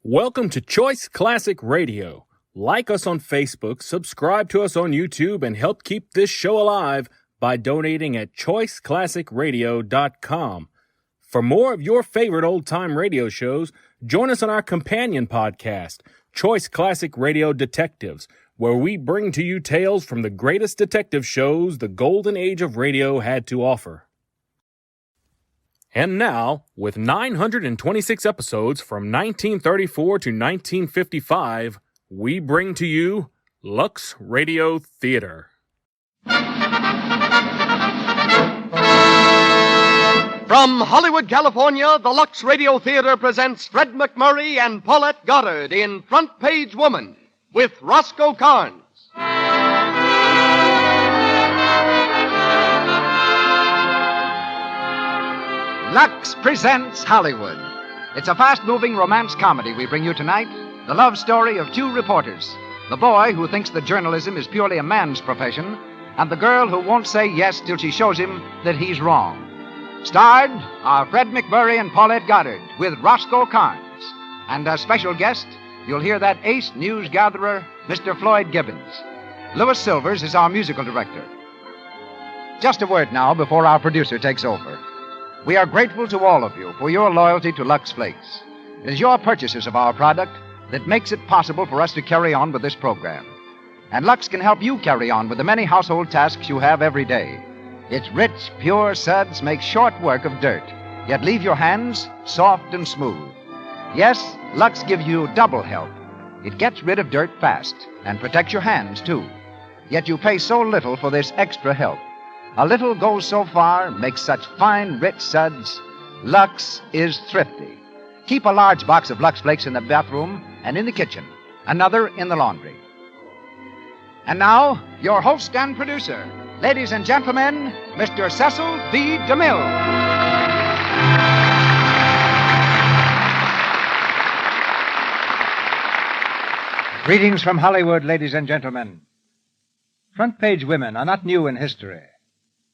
Welcome to Choice Classic Radio. Like us on Facebook, subscribe to us on YouTube, and help keep this show alive by donating at choiceclassicradio.com. For more of your favorite old-time radio shows, join us on our companion podcast, Choice Classic Radio Detectives, where we bring to you tales from the greatest detective shows the golden age of radio had to offer. And now, with 926 episodes from 1934 to 1955, we bring to you Lux Radio Theater. From Hollywood, California, the Lux Radio Theater presents Fred McMurray and Paulette Goddard in Front Page Woman with Roscoe Carnes. Lux presents Hollywood. It's a fast-moving romance comedy we bring you tonight. The love story of two reporters. The boy who thinks that journalism is purely a man's profession, and the girl who won't say yes till she shows him that he's wrong. Starred are Fred McMurray and Paulette Goddard with Roscoe Carnes. And as special guest, you'll hear that ace news gatherer, Mr. Floyd Gibbons. Louis Silvers is our musical director. Just a word now before our producer takes over. We are grateful to all of you for your loyalty to Lux Flakes. It is your purchases of our product that makes it possible for us to carry on with this program. And Lux can help you carry on with the many household tasks you have every day. Its rich, pure suds make short work of dirt, yet leave your hands soft and smooth. Yes, Lux gives you double help. It gets rid of dirt fast and protects your hands, too. Yet you pay so little for this extra help. A little goes so far, makes such fine, rich suds. Lux is thrifty. Keep a large box of Lux Flakes in the bathroom and in the kitchen, another in the laundry. And now, your host and producer, ladies and gentlemen, Mr. Cecil B. DeMille. Greetings from Hollywood, ladies and gentlemen. Front page women are not new in history.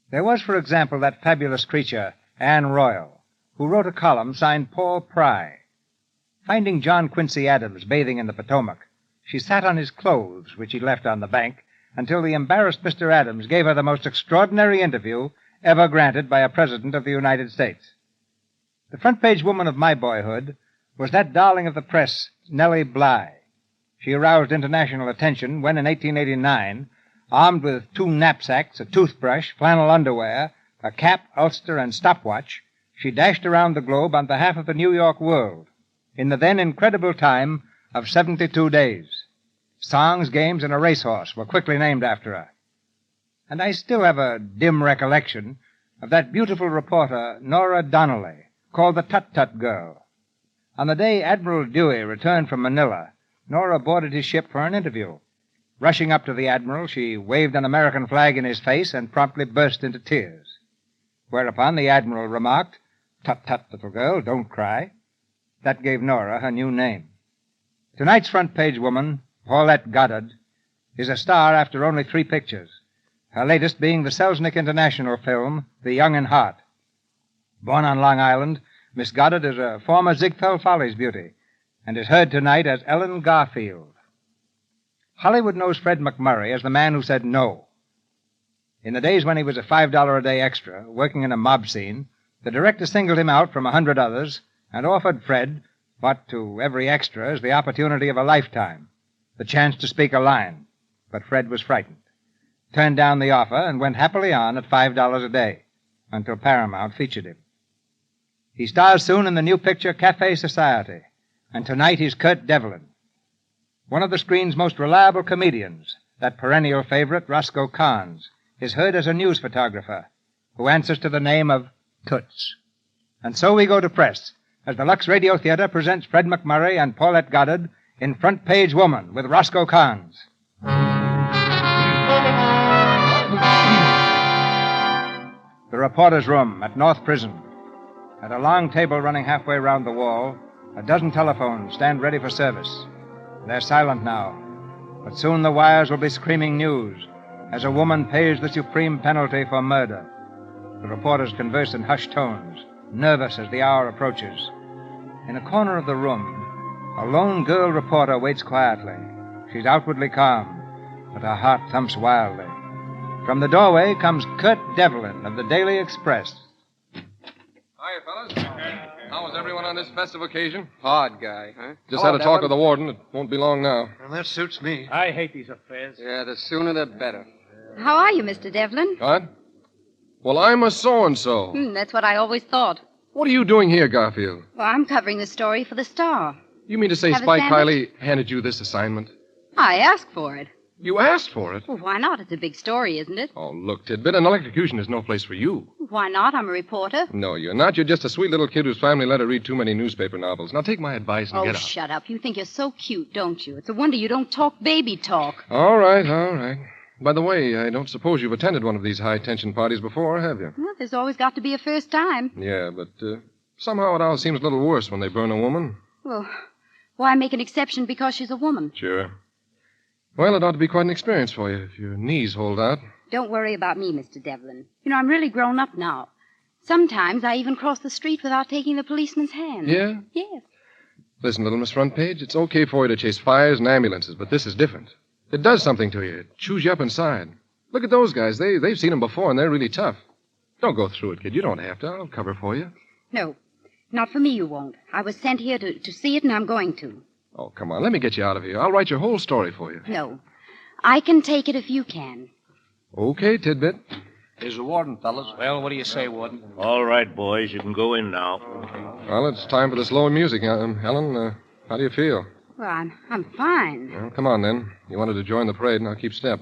There was, for example, that fabulous creature, Anne Royal, who wrote a column signed Paul Pry. Finding John Quincy Adams bathing in the Potomac, she sat on his clothes, which he left on the bank, until the embarrassed Mr. Adams gave her the most extraordinary interview ever granted by a president of the United States. The front page woman of my boyhood was that darling of the press, Nellie Bly. She aroused international attention when, in 1889, armed with 2 knapsacks, a toothbrush, flannel underwear, a cap, ulster, and stopwatch, she dashed around the globe on behalf of the New York world in the then incredible time of 72 days. Songs, games, and a racehorse were quickly named after her. And I still have a dim recollection of that beautiful reporter, Nora Donnelly, called the Tut-Tut Girl. On the day Admiral Dewey returned from Manila, Nora boarded his ship for an interview. Rushing up to the Admiral, she waved an American flag in his face and promptly burst into tears. Whereupon the Admiral remarked, "Tut-tut, little girl, don't cry." That gave Nora her new name. Tonight's front page woman, Paulette Goddard, is a star after only 3 pictures, her latest being the Selznick International film, The Young in Heart. Born on Long Island, Miss Goddard is a former Ziegfeld Follies beauty and is heard tonight as Ellen Garfield. Hollywood knows Fred McMurray as the man who said no. In the days when he was a $5 a day extra, working in a mob scene, the director singled him out from 100 others and offered Fred what to every extra is the opportunity of a lifetime, the chance to speak a line. But Fred was frightened, turned down the offer, and went happily on at $5 a day until Paramount featured him. He stars soon in the new picture Café Society, and tonight he's Kurt Devlin. One of the screen's most reliable comedians, that perennial favorite, Roscoe Carnes, is heard as a news photographer who answers to the name of Toots. And so we go to press as the Lux Radio Theater presents Fred McMurray and Paulette Goddard in Front Page Woman with Roscoe Carnes. The reporter's room at North Prison. At a long table running halfway round the wall, a dozen telephones stand ready for service. They're silent now, but soon the wires will be screaming news as a woman pays the supreme penalty for murder. The reporters converse in hushed tones, nervous as the hour approaches. In a corner of the room, A lone girl reporter waits quietly. She's outwardly calm, but her heart thumps wildly. From the doorway comes Kurt Devlin of the Daily Express. Hiya, fellas. How was everyone on this festive occasion? Hard guy, huh? Just had a talk with the warden. It won't be long now. Well, that suits me. I hate these affairs. Yeah, the sooner the better. How are you, Mr. Devlin? What? Well, I'm a so-and-so. That's what I always thought. What are you doing here, Garfield? Well, I'm covering the story for the Star. You mean to say Have a Spike sandwich? Kiley handed you this assignment? I asked for it. You asked for it? Well, why not? It's a big story, isn't it? Oh, look, Tidbit, an electrocution is no place for you. Why not? I'm a reporter. No, you're not. You're just a sweet little kid whose family let her read too many newspaper novels. Now take my advice and Oh, get out. shut up. You think you're so cute, don't you? It's a wonder you don't talk baby talk. All right, all right. By the way, I don't suppose you've attended one of these high-tension parties before, have you? Well, there's always got to be a first time. Yeah, but somehow it all seems a little worse when they burn a woman. Well, why make an exception because she's a woman? Sure. Well, it ought to be quite an experience for you if your knees hold out. Don't worry about me, Mr. Devlin. You know, I'm really grown up now. Sometimes I even cross the street without taking the policeman's hand. Yeah? Yes. Listen, little Miss Front Page, it's okay for you to chase fires and ambulances, but this is different. It does something to you. It chews you up inside. Look at those guys. They've seen them before, and they're really tough. Don't go through it, kid. You don't have to. I'll cover for you. No, not for me you won't. I was sent here to see it, and I'm going to. Oh, come on. Let me get you out of here. I'll write your whole story for you. No. I can take it if you can. Okay, Tidbit. Here's the warden, fellas. Well, what do you say, warden? All right, boys, you can go in now. Well, it's time for the slow music. Helen, how do you feel? Well, I'm fine. Well, come on, then. You wanted to join the parade, and I'll keep step.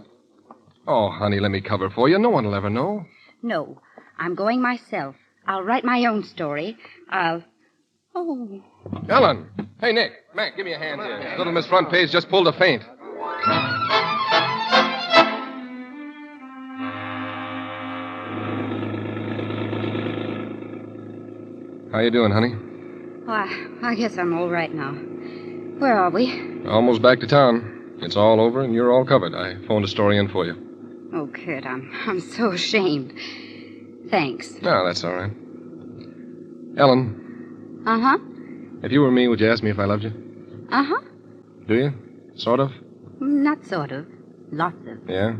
Oh, honey, let me cover for you. No one will ever know. No, I'm going myself. I'll write my own story. Oh. Helen! Hey, Nick. Mac, give me a hand here. Little Miss Front Page just pulled a feint. How you doing, honey? Well, I guess I'm all right now. Where are we? Almost back to town. It's all over, and you're all covered. I phoned a story in for you. Oh, Kurt, I'm so ashamed. Thanks. No, that's all right. Ellen, Uh-huh. if you were me, would you ask me if I loved you? Uh-huh. Do you? Sort of? Not sort of. Lots of. Yeah.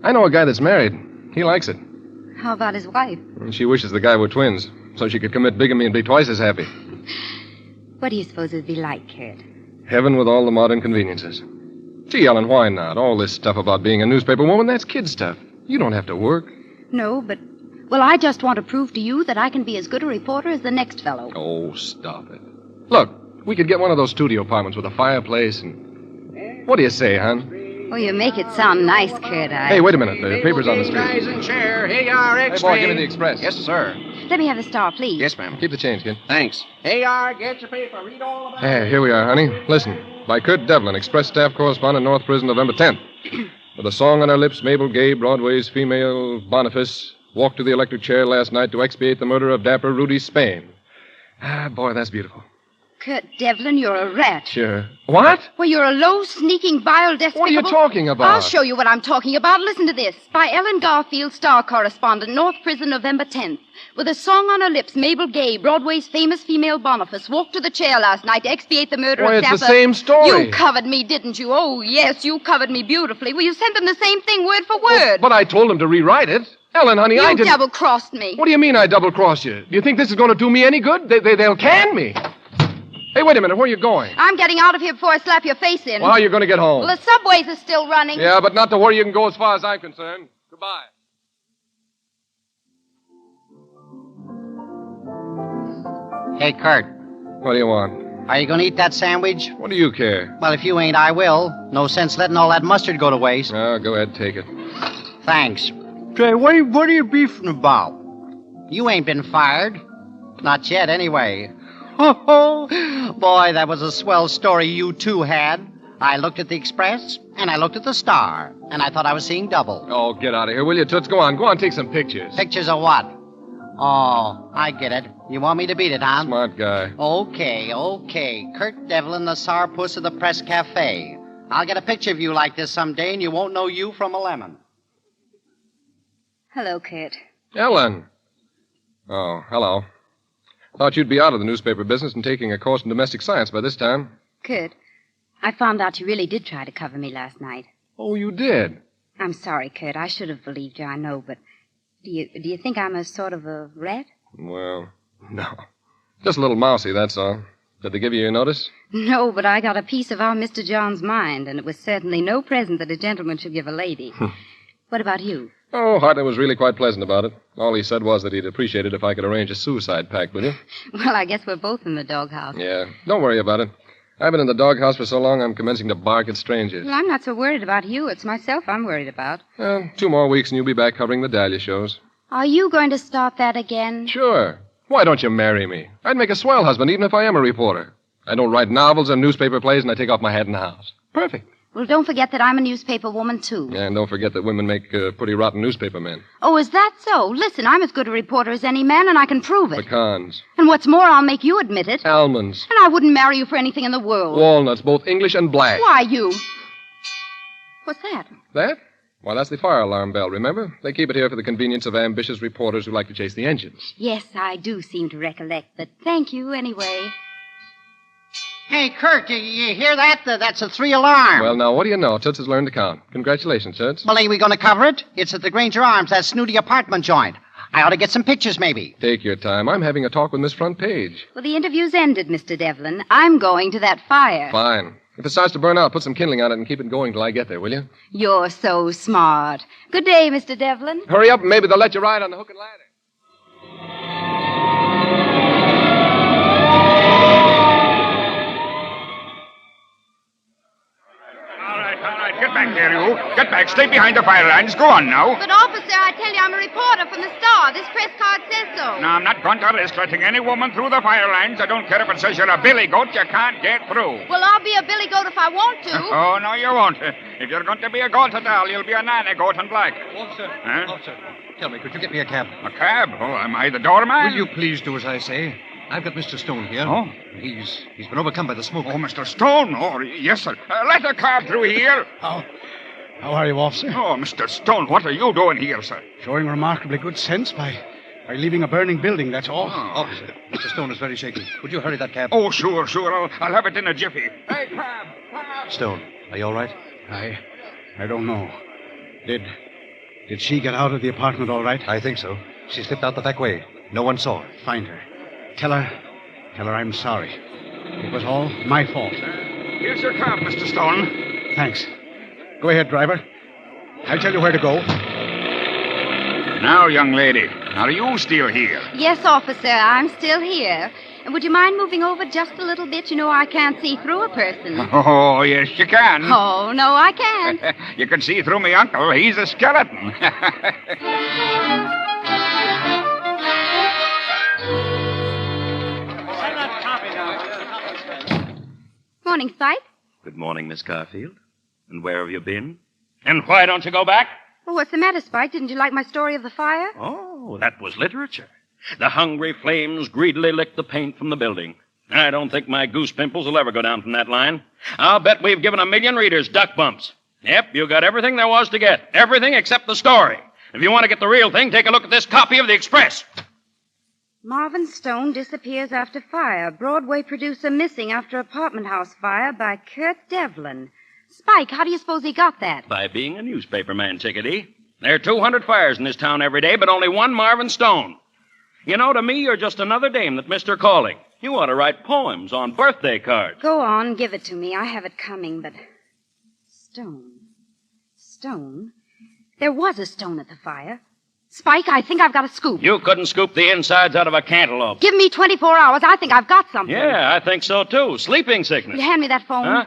I know a guy that's married. He likes it. How about his wife? And she wishes the guy were twins, so she could commit bigamy and be twice as happy. What do you suppose it'd be like, Kurt? Heaven with all the modern conveniences. Gee, Ellen, why not? All this stuff about being a newspaper woman, that's kid stuff. You don't have to work. No, but... Well, I just want to prove to you that I can be as good a reporter as the next fellow. Oh, stop it. Look, we could get one of those studio apartments with a fireplace and... What do you say, hon? Oh, you make it sound nice, Kurt. Hey, wait a minute. The paper's on the street. Guys in chair. Here you are, Hey, boy, give me the Express. Yes, sir. Let me have the Star, please. Yes, ma'am. Keep the change, kid. Thanks. Here you are. Get your paper. Read all about Hey, here we are, honey. Listen. By Kurt Devlin, Express staff correspondent, North Prison, November 10th. With a song on her lips, Mabel Gay, Broadway's female Boniface, walked to the electric chair last night to expiate the murder of dapper Rudy Spain. Ah, boy, that's beautiful. Kurt Devlin, you're a rat. Sure. What? Well, you're a low, sneaking, vile, despicable... What are you talking about? I'll show you what I'm talking about. Listen to this. By Ellen Garfield, Star correspondent, North Prison, November 10th. With a song on her lips, Mabel Gay, Broadway's famous female Boniface, walked to the chair last night to expiate the murder Why, of it's the dapper... same story. You covered me, didn't you? Oh, yes, you covered me beautifully. Well, you sent them the same thing, word for word. But I told him to rewrite it. Ellen, honey, I You didn't... double-crossed me. What do you mean I double-crossed you? Do you think this is going to do me any good? They'll can me. Hey, wait a minute. Where are you going? I'm getting out of here before I slap your face in. Well, how are you going to get home? Well, the subways are still running. Yeah, but not to worry. You can go as far as I'm concerned. Goodbye. Hey, Kurt, What do you want? are you going to eat that sandwich? What do you care? Well, if you ain't, I will. No sense letting all that mustard go to waste. Oh, go ahead. Take it. Thanks. Say, what are you beefing about? You ain't been fired. Not yet, anyway. Oh, boy, that was a swell story you two had. I looked at the Express, and I looked at the Star, and I thought I was seeing double. Oh, get out of here, will you, Toots? Go on, take some pictures. Pictures of what? Oh, I get it. You want me to beat it, huh? Smart guy. Okay. Kurt Devlin, the sourpuss of the Press Cafe. I'll get a picture of you like this someday, and you won't know you from a lemon. Hello, Kurt. Ellen. Oh, hello. Thought you'd be out of the newspaper business and taking a course in domestic science by this time. Kurt, I found out you really did try to cover me last night. Oh, you did? I'm sorry, Kurt. I should have believed you, I know, but do you think I'm a sort of a rat? Well, no. Just a little mousy, that's all. Did they give you your notice? No, but I got a piece of our Mr. John's mind, and it was certainly no present that a gentleman should give a lady. What about you? Oh, Hartley was really quite pleasant about it. All he said was that he'd appreciate it if I could arrange a suicide pact with you. Well, I guess we're both in the doghouse. Yeah, don't worry about it. I've been in the doghouse for so long I'm commencing to bark at strangers. Well, I'm not so worried about you. It's myself I'm worried about. Well, 2 more weeks and you'll be back covering the Dahlia shows. Are you going to start that again? Sure. Why don't you marry me? I'd make a swell husband even if I am a reporter. I don't write novels or newspaper plays, and I take off my hat in the house. Perfect. Well, don't forget that I'm a newspaper woman, too. Yeah, and don't forget that women make pretty rotten newspaper men. Oh, is that so? Listen, I'm as good a reporter as any man, and I can prove it. Pecans. And what's more, I'll make you admit it. Almonds. And I wouldn't marry you for anything in the world. Walnuts, both English and black. Why, you? What's that? That? Why, that's the fire alarm bell, remember? They keep it here for the convenience of ambitious reporters who like to chase the engines. Yes, I do seem to recollect, but thank you anyway. Hey, Kurt, you hear that? That's a 3-alarm. Well, now, what do you know? Toots has learned to count. Congratulations, Toots. Well, ain't we going to cover it? It's at the Granger Arms, that snooty apartment joint. I ought to get some pictures, maybe. Take your time. I'm having a talk with Miss Front Page. Well, the interview's ended, Mr. Devlin. I'm going to that fire. Fine. If it starts to burn out, put some kindling on it and keep it going till I get there, will you? You're so smart. Good day, Mr. Devlin. Hurry up, and maybe they'll let you ride on the hook and ladder. All right, get back there, you. Get back. Stay behind the fire lines. Go on now. But, officer, I tell you, I'm a reporter from the Star. This press card says so. No, I'm not going to risk letting any woman through the fire lines. I don't care if it says you're a billy goat. You can't get through. Well, I'll be a billy goat if I want to. Oh, no, you won't. If you're going to be a goat at all, you'll be a nanny goat in black. Officer, Huh? officer, tell me, could you get me a cab? A cab? Oh, am I the doorman? Will you please do as I say? I've got Mr. Stone here. Oh? He's been overcome by the smoke. Oh, Mr. Stone. Oh, yes, sir. Let a cab through here. How are you, officer? Oh, Mr. Stone, what are you doing here, sir? Showing remarkably good sense by leaving a burning building, that's all. Officer, Mr. Stone is very shaky. Would you hurry that cab? Oh, sure. I'll have it in a jiffy. Hey, cab. Stone, are you all right? I don't know. Did she get out of the apartment all right? I think so. She slipped out the back way. No one saw her. Find her. Tell her I'm sorry. It was all my fault. Here's your cab, Mr. Stone. Thanks. Go ahead, driver. I'll tell you where to go. Now, young lady, are you still here? Yes, officer, I'm still here. And would you mind moving over just a little bit? You know, I can't see through a person. Oh, yes, you can. Oh, no, I can't. You can see through me uncle. He's a skeleton. Morning, Spike. Good morning, Miss Garfield. And where have you been? And why don't you go back? Oh, what's the matter, Spike? Didn't you like my story of the fire? Oh, that was literature. The hungry flames greedily licked the paint from the building. I don't think my goose pimples will ever go down from that line. I'll bet we've given 1 million readers duck bumps. Yep, you got everything there was to get. Everything except the story. If you want to get the real thing, take a look at this copy of the Express. Marvin Stone disappears after fire. Broadway producer missing after apartment house fire by Kurt Devlin. Spike, how do you suppose he got that? By being a newspaper man, Chickadee. There are 200 fires in this town every day, but only one Marvin Stone. You know, to me, you're just another dame that missed her calling. You ought to write poems on birthday cards. Go on, give it to me. I have it coming, but... Stone? There was a stone at the fire. Spike, I think I've got a scoop. You couldn't scoop the insides out of a cantaloupe. Give me 24 hours. I think I've got something. Yeah, I think so, too. Sleeping Will sickness. you hand me that phone? Huh?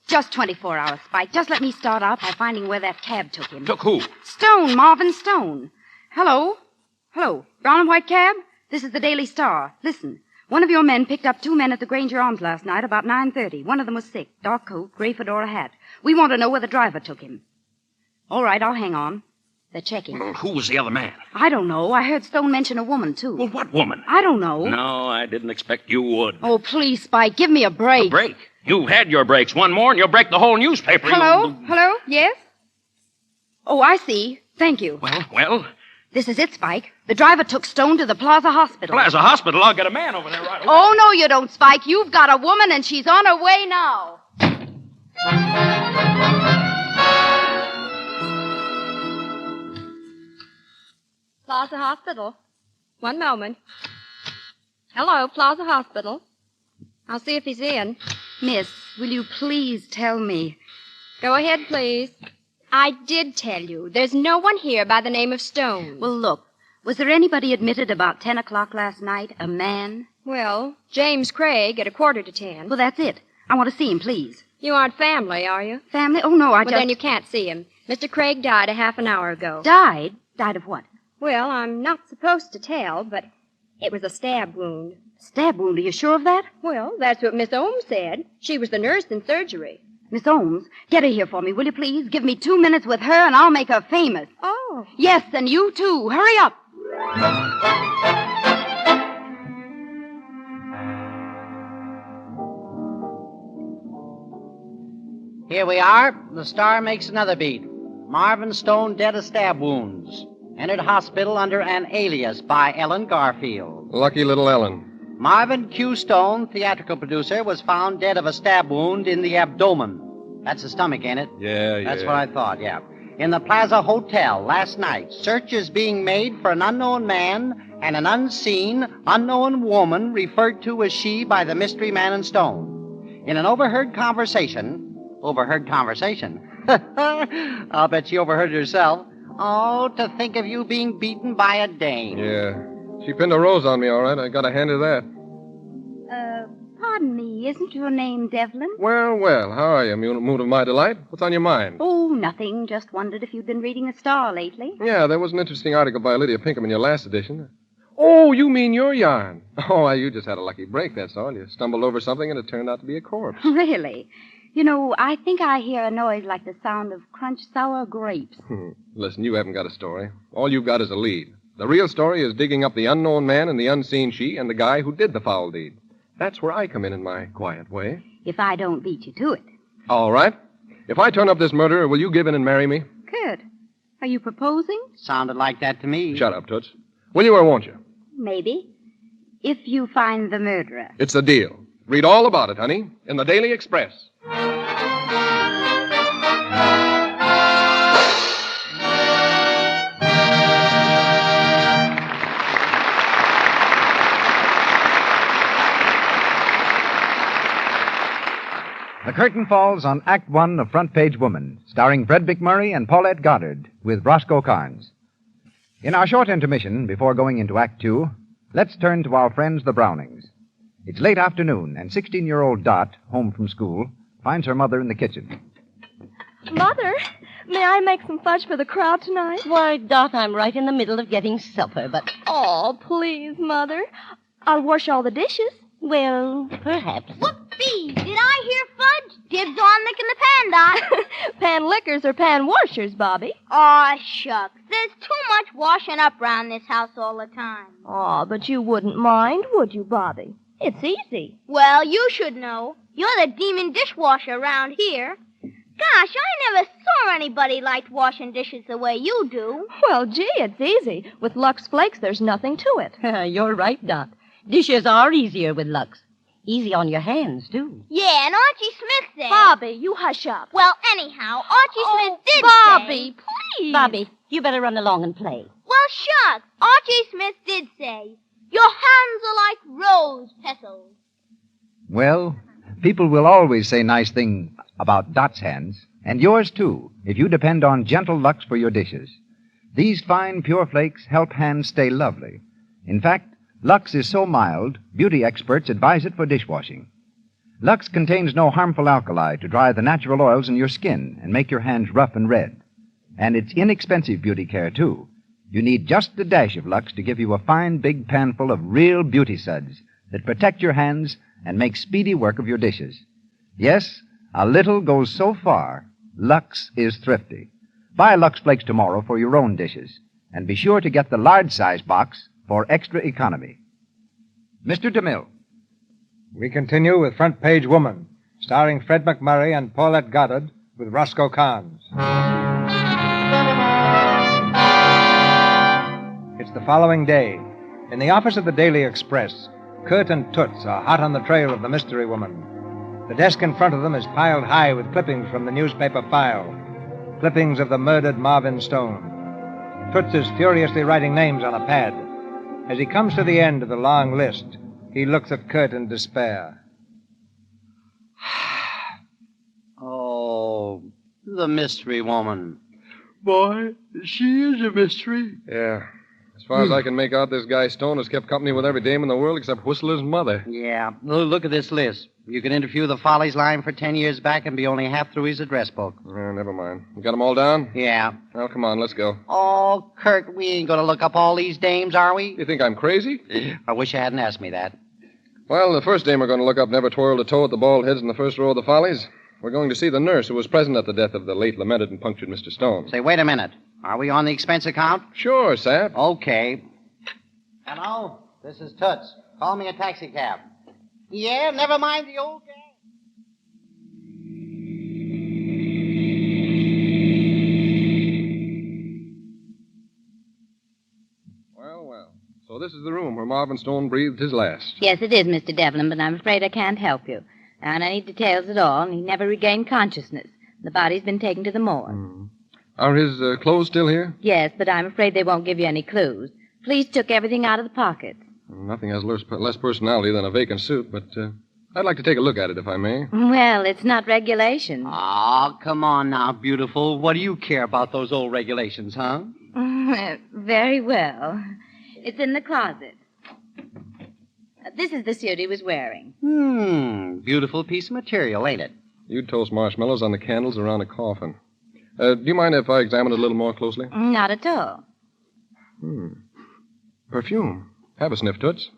Just 24 hours, Spike. Just let me start out by finding where that cab took him. Took who? Stone, Marvin Stone. Hello? Brown and white cab? This is the Daily Star. Listen. One of your men picked up 2 men at the Granger Arms last night about 9:30. One of them was sick. Dark coat, gray fedora hat. We want to know where the driver took him. All right, I'll hang on. They're checking. Well, who was the other man? I don't know. I heard Stone mention a woman, too. Well, what woman? I don't know. No, I didn't expect you would. Oh, please, Spike, give me a break. A break? You've had your breaks. One more and you'll break the whole newspaper. Hello? Hello? Yes? Oh, I see. Thank you. Well, This is it, Spike. The driver took Stone to the Plaza Hospital. Plaza Hospital? I'll get a man over there right away. Oh, no, you don't, Spike. You've got a woman, and she's on her way now. Plaza Hospital. One moment. Hello, Plaza Hospital. I'll see if he's in. Miss, will you please tell me? Go ahead, please. I did tell you. There's no one here by the name of Stone. Well, look. Was there anybody admitted about 10 o'clock last night? A man? Well, James Craig at 9:45. Well, that's it. I want to see him, please. You aren't family, are you? Family? Oh, no, Well, then you can't see him. Mr. Craig died a half an hour ago. Died? Died of what? Well, I'm not supposed to tell, but it was a stab wound. Stab wound? Are you sure of that? Well, that's what Miss Ohms said. She was the nurse in surgery. Miss Ohms, get her here for me, will you please? Give me 2 minutes with her, and I'll make her famous. Oh. Yes, and you, too. Hurry up. Here we are. The Star makes another beat. Marvin Stone dead of stab wounds. Entered hospital under an alias by Ellen Garfield. Lucky little Ellen. Marvin Q. Stone, theatrical producer, was found dead of a stab wound in the abdomen. That's the stomach, ain't it? Yeah. That's what I thought, yeah. In the Plaza Hotel last night, search is being made for an unknown man and an unseen, unknown woman referred to as she by the mystery man in Stone. In an overheard conversation? I'll bet she overheard it herself. Oh, to think of you being beaten by a dame. Yeah. She pinned a rose on me, all right. I got a hand of that. Pardon me, isn't your name Devlin? Well, how are you? Mood of my delight? What's on your mind? Oh, nothing. Just wondered if you'd been reading the Star lately. Yeah, there was an interesting article by Lydia Pinkham in your last edition. Oh, you mean your yarn. Oh, you just had a lucky break, that's all. You stumbled over something and it turned out to be a corpse. Really? You know, I think I hear a noise like the sound of crunched sour grapes. Listen, you haven't got a story. All you've got is a lead. The real story is digging up the unknown man and the unseen she and the guy who did the foul deed. That's where I come in my quiet way. If I don't beat you to it. All right. If I turn up this murderer, will you give in and marry me? Good. Are you proposing? Sounded like that to me. Shut up, Toots. Will you or won't you? Maybe. If you find the murderer. It's a deal. Read all about it, honey, in the Daily Express. The curtain falls on Act One of Front Page Woman, starring Fred McMurray and Paulette Goddard, with Roscoe Carnes. In our short intermission, before going into Act Two, let's turn to our friends the Brownings. It's late afternoon, and 16-year-old Dot, home from school, finds her mother in the kitchen. Mother, may I make some fudge for the crowd tonight? Why, Dot, I'm right in the middle of getting supper, but... Oh, please, Mother. I'll wash all the dishes. Well, perhaps. Whoopee! Did I hear fudge? Dibs on licking the pan, Dot. Pan lickers or pan washers, Bobby? Aw, shucks. There's too much washing up round this house all the time. Aw, but you wouldn't mind, would you, Bobby? It's easy. Well, you should know. You're the demon dishwasher around here. Gosh, I never saw anybody liked washing dishes the way you do. Well, gee, it's easy. With Lux Flakes, there's nothing to it. You're right, Dot. Dishes are easier with Lux. Easy on your hands, too. Yeah, and Archie Smith said... Bobby, you hush up. Well, anyhow, Archie Smith did Bobby, say... please. Bobby, you better run along and play. Well, shucks. Archie Smith did say, your hands are like rose petals. Well, people will always say nice things about Dot's hands, and yours, too, if you depend on gentle Lux for your dishes. These fine, pure flakes help hands stay lovely. In fact, Lux is so mild, beauty experts advise it for dishwashing. Lux contains no harmful alkali to dry the natural oils in your skin and make your hands rough and red. And it's inexpensive beauty care, too. You need just a dash of Lux to give you a fine big panful of real beauty suds that protect your hands and make speedy work of your dishes. Yes, a little goes so far. Lux is thrifty. Buy Lux Flakes tomorrow for your own dishes. And be sure to get the large size box for extra economy. Mr. DeMille. We continue with Front Page Woman, starring Fred McMurray and Paulette Goddard, with Roscoe Carnes. It's the following day. In the office of the Daily Express, Kurt and Toots are hot on the trail of the mystery woman. The desk in front of them is piled high with clippings from the newspaper file. Clippings of the murdered Marvin Stone. Toots is furiously writing names on a pad. As he comes to the end of the long list, he looks at Kurt in despair. Oh, the mystery woman. Boy, she is a mystery. Yeah. As far as I can make out, this guy Stone has kept company with every dame in the world except Whistler's mother. Yeah. Look at this list. You could interview the Follies line for 10 years back and be only half through his address book. Never mind. You got them all down? Yeah. Well, come on, let's go. Oh, Kurt, we ain't going to look up all these dames, are we? You think I'm crazy? I wish you hadn't asked me that. Well, the first dame we're going to look up never twirled a toe at the bald heads in the first row of the Follies. We're going to see the nurse who was present at the death of the late lamented and punctured Mr. Stone. Say, wait a minute. Are we on the expense account? Sure, Sap. Okay. Hello? This is Toots. Call me a taxicab. Yeah, never mind the old guy. Well. So this is the room where Marvin Stone breathed his last. Yes, it is, Mr. Devlin, but I'm afraid I can't help you. There aren't any details at all, and he never regained consciousness. The body's been taken to the morgue. Are his clothes still here? Yes, but I'm afraid they won't give you any clues. Police took everything out of the pockets. Nothing has less personality than a vacant suit, but I'd like to take a look at it, if I may. Well, it's not regulation. Oh, come on now, beautiful. What do you care about those old regulations, huh? Very well. It's in the closet. This is the suit he was wearing. Beautiful piece of material, ain't it? You'd toast marshmallows on the candles around a coffin. Do you mind if I examine it a little more closely? Not at all. Perfume. Have a sniff, Toots.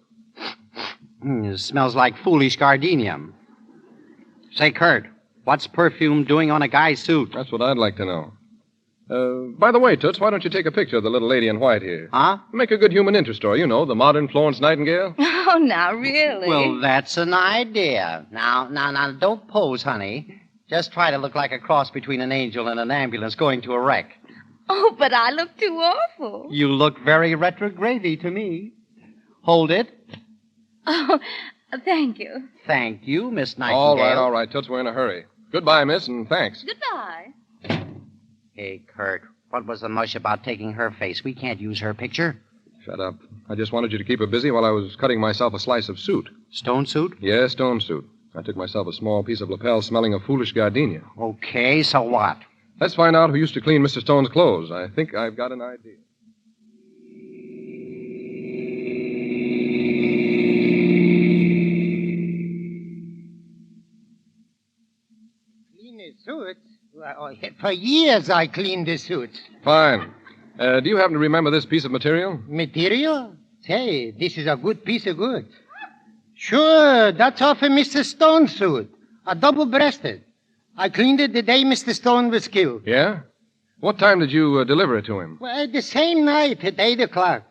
It smells like foolish gardenium. Say, Kurt, what's perfume doing on a guy's suit? That's what I'd like to know. By the way, Toots, why don't you take a picture of the little lady in white here? Huh? Make a good human interest story, the modern Florence Nightingale. Oh, now, really? Well, that's an idea. Now, don't pose, honey. Just try to look like a cross between an angel and an ambulance going to a wreck. Oh, but I look too awful. You look very retrograde to me. Hold it. Oh, thank you. Thank you, Miss Nightingale. All right, Toots, we're in a hurry. Goodbye, miss, and thanks. Goodbye. Hey, Kurt, what was the mush about taking her face? We can't use her picture. Shut up. I just wanted you to keep her busy while I was cutting myself a slice of suit. Stone suit? Yeah, stone suit. I took myself a small piece of lapel smelling of foolish gardenia. Okay, so what? Let's find out who used to clean Mr. Stone's clothes. I think I've got an idea. Clean his suit? For years I cleaned the suit. Fine. Do you happen to remember this piece of material? Material? Say, this is a good piece of goods. Sure, that's off of Mr. Stone's suit. A double-breasted. I cleaned it the day Mr. Stone was killed. Yeah? What time did you deliver it to him? Well, the same night at 8 o'clock.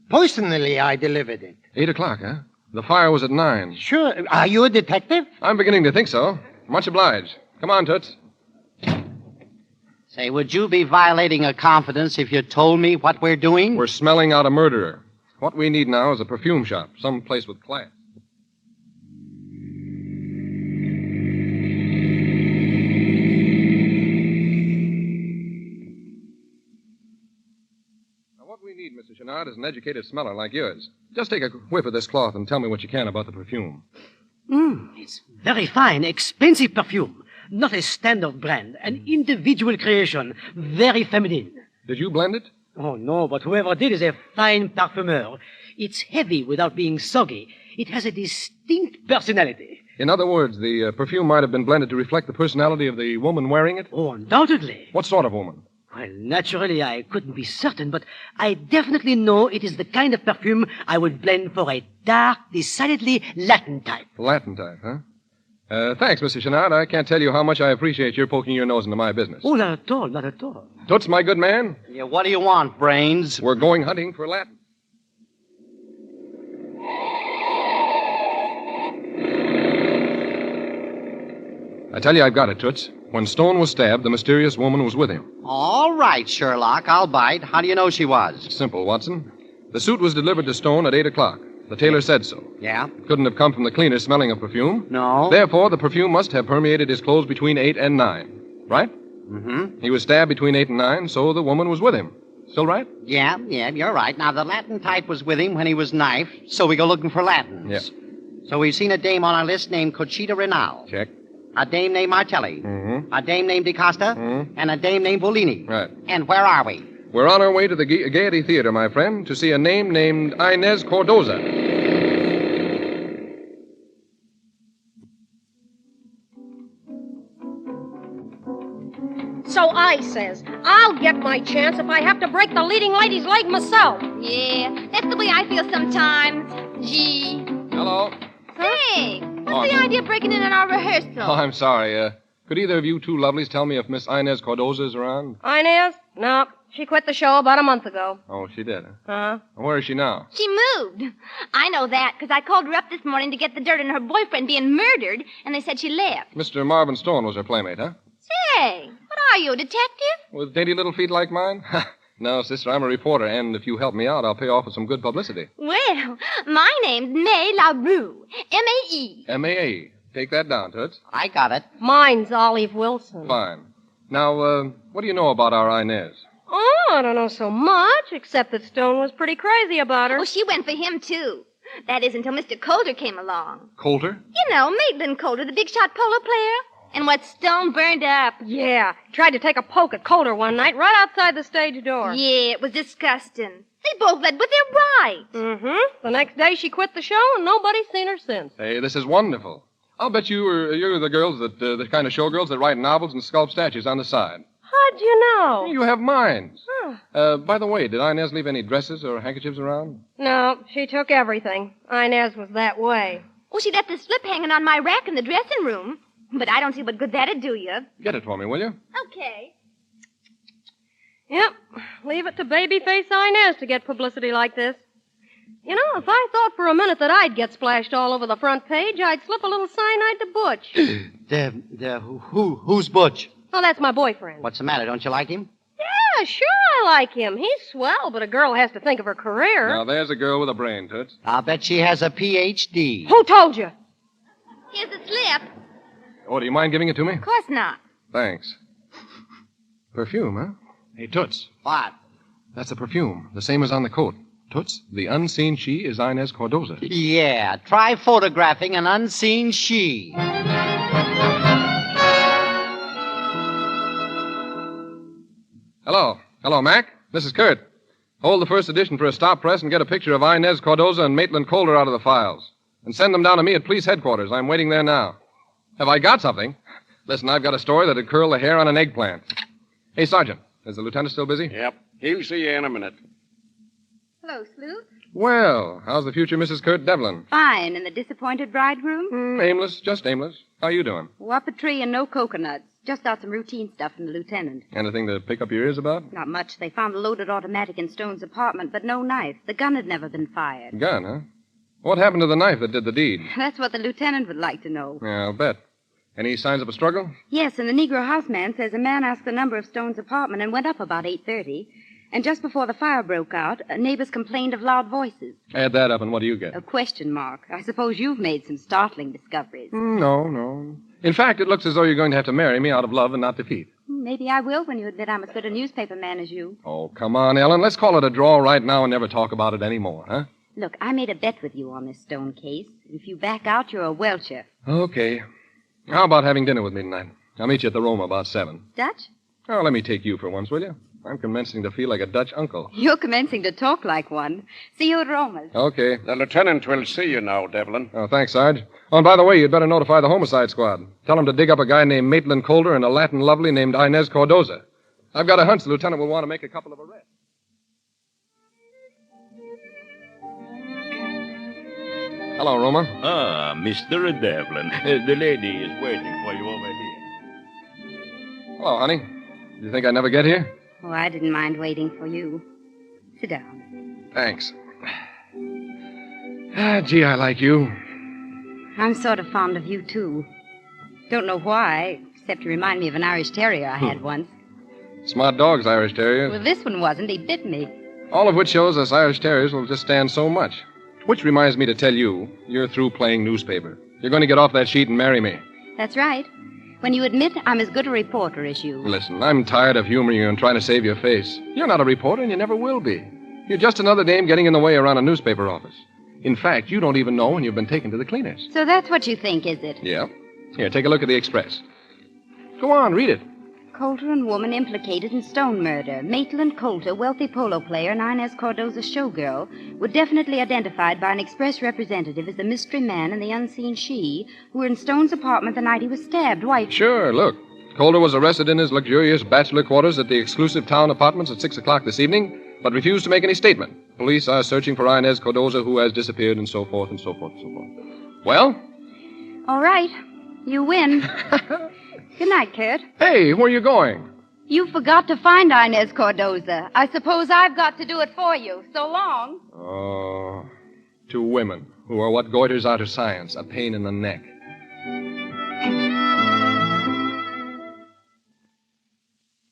Personally, I delivered it. 8 o'clock, huh? The fire was at 9. Sure. Are you a detective? I'm beginning to think so. Much obliged. Come on, Toots. Say, would you be violating a confidence if you told me what we're doing? We're smelling out a murderer. What we need now is a perfume shop, some place with class. Now, what we need, Mr. Chenard, is an educated smeller like yours. Just take a whiff of this cloth and tell me what you can about the perfume. It's very fine, expensive perfume. Not a standard brand, an individual creation, very feminine. Did you blend it? Oh, no, but whoever did is a fine parfumeur. It's heavy without being soggy. It has a distinct personality. In other words, the perfume might have been blended to reflect the personality of the woman wearing it? Oh, undoubtedly. What sort of woman? Well, naturally, I couldn't be certain, but I definitely know it is the kind of perfume I would blend for a dark, decidedly Latin type. Latin type, huh? Thanks, Mr. Chenard. I can't tell you how much I appreciate your poking your nose into my business. Oh, not at all, not at all. Toots, my good man. Yeah, what do you want, Brains? We're going hunting for Latin. I tell you, I've got it, Toots. When Stone was stabbed, the mysterious woman was with him. All right, Sherlock, I'll bite. How do you know she was? Simple, Watson. The suit was delivered to Stone at 8 o'clock. The tailor said so. Yeah? It couldn't have come from the cleaner smelling of perfume. No. Therefore, the perfume must have permeated his clothes between 8 and 9. Right? Mm-hmm. He was stabbed between 8 and 9, so the woman was with him. Still right? Yeah, you're right. Now, the Latin type was with him when he was knifed, so we go looking for Latins. Yeah. So we've seen a dame on our list named Conchita Renal. Check. A dame named Martelli. Mm-hmm. A dame named DiCosta. Mm-hmm. And a dame named Volini. Right. And where are we? We're on our way to the Gaiety Theater, my friend, to see a name named Inez Cordoza. So I says, I'll get my chance if I have to break the leading lady's leg myself. Yeah, that's the way I feel sometimes. Gee. Hello. Hey, what's the idea of breaking in on our rehearsal? Oh, I'm sorry. Could either of you two lovelies tell me if Miss Inez Cordoza is around? Inez? No, she quit the show about a month ago. Oh, she did, huh? Uh-huh. Where is she now? She moved. I know that because I called her up this morning to get the dirt on her boyfriend being murdered, and they said she left. Mr. Marvin Stone was her playmate, huh? Say, what are you, a detective? With dainty little feet like mine? No, sister, I'm a reporter, and if you help me out, I'll pay off with some good publicity. Well, my name's May LaRue. M-A-E. M-A-A. Take that down, Toots. I got it. Mine's Olive Wilson. Fine. Now, what do you know about our Inez? Oh, I don't know so much, except that Stone was pretty crazy about her. Oh, she went for him, too. That is until Mr. Coulter came along. Coulter? You know, Maitland Coulter, the big shot polo player. And what Stone burned up. Yeah, tried to take a poke at Coulter one night right outside the stage door. Yeah, it was disgusting. They both led with their right. Mm-hmm. The next day she quit the show, and nobody's seen her since. Hey, this is wonderful. I'll bet you're the girls that, the kind of showgirls that write novels and sculpt statues on the side. How'd you know? You have minds. Huh. By the way, did Inez leave any dresses or handkerchiefs around? No, she took everything. Inez was that way. Oh, she left the slip hanging on my rack in the dressing room. But I don't see what good that'd do you. Get it for me, will you? Okay. Yep. Leave it to babyface Inez to get publicity like this. You know, if I thought for a minute that I'd get splashed all over the front page, I'd slip a little cyanide to Butch. Who's Butch? Oh, that's my boyfriend. What's the matter? Don't you like him? Yeah, sure I like him. He's swell, but a girl has to think of her career. Now, there's a girl with a brain, Toots. I'll bet she has a Ph.D. Who told you? Here's the slip. Oh, do you mind giving it to me? Of course not. Thanks. Perfume, huh? Hey, Toots. What? That's the perfume, the same as on the coat. Toots, the unseen she is Inez Cordoza. Yeah, try photographing an unseen she. Hello. Hello, Mac. This is Kurt. Hold the first edition for a stop press and get a picture of Inez Cordoza and Maitland Coulter out of the files. And send them down to me at police headquarters. I'm waiting there now. Have I got something? Listen, I've got a story that'd curl the hair on an eggplant. Hey, Sergeant, is the lieutenant still busy? Yep. He'll see you in a minute. Hello, Sleuth. Well, how's the future Mrs. Kurt Devlin? Fine. And the disappointed bridegroom? Aimless, just aimless. How you doing? Up a tree and no coconuts. Just got some routine stuff from the lieutenant. Anything to pick up your ears about? Not much. They found a loaded automatic in Stone's apartment, but no knife. The gun had never been fired. Gun, huh? What happened to the knife that did the deed? That's what the lieutenant would like to know. Yeah, I'll bet. Any signs of a struggle? Yes, and the Negro houseman says a man asked the number of Stone's apartment and went up about 8:30. And just before the fire broke out, neighbors complained of loud voices. Add that up, and what do you get? A question mark. I suppose you've made some startling discoveries. No. In fact, it looks as though you're going to have to marry me out of love and not defeat. Maybe I will when you admit I'm as good a newspaper man as you. Oh, come on, Ellen. Let's call it a draw right now and never talk about it anymore, huh? Look, I made a bet with you on this Stone case. If you back out, you're a welcher. Okay. How about having dinner with me tonight? I'll meet you at the Roma about 7. Dutch? Oh, let me take you for once, will you? I'm commencing to feel like a Dutch uncle. You're commencing to talk like one. See you at Roma's. Okay. The lieutenant will see you now, Devlin. Oh, thanks, Sarge. Oh, and by the way, you'd better notify the homicide squad. Tell them to dig up a guy named Maitland Coulter and a Latin lovely named Inez Cordoza. I've got a hunch the lieutenant will want to make a couple of arrests. Hello, Roma. Ah, Mr. Devlin. The lady is waiting for you over here. Hello, honey. Do you think I'd never get here? Oh, I didn't mind waiting for you. Sit down. Thanks. Gee, I like you. I'm sort of fond of you, too. Don't know why, except you remind me of an Irish terrier I had once. Smart dogs, Irish Terriers. Well, this one wasn't. He bit me. All of which shows us Irish Terriers will just stand so much. Which reminds me to tell you, you're through playing newspaper. You're going to get off that sheet and marry me. That's right. When you admit I'm as good a reporter as you. Listen, I'm tired of humoring you and trying to save your face. You're not a reporter, and you never will be. You're just another dame getting in the way around a newspaper office. In fact, you don't even know when you've been taken to the cleaners. So that's what you think, is it? Yeah. Here, take a look at the Express. Go on, read it. Coulter and woman implicated in stone murder. Maitland Coulter, wealthy polo player and Inez Cardoza showgirl, were definitely identified by an Express representative as the mystery man and the unseen she who were in Stone's apartment the night he was stabbed. Why? Sure, look. Coulter was arrested in his luxurious bachelor quarters at the exclusive town apartments at 6 o'clock this evening, but refused to make any statement. Police are searching for Inez Cardoza, who has disappeared, and so forth and so forth and so forth. Well? All right. You win. Good night, Kurt. Hey, where are you going? You forgot to find Inez Cardoza. I suppose I've got to do it for you. So long. Oh, two women who are what goiters out of science, a pain in the neck.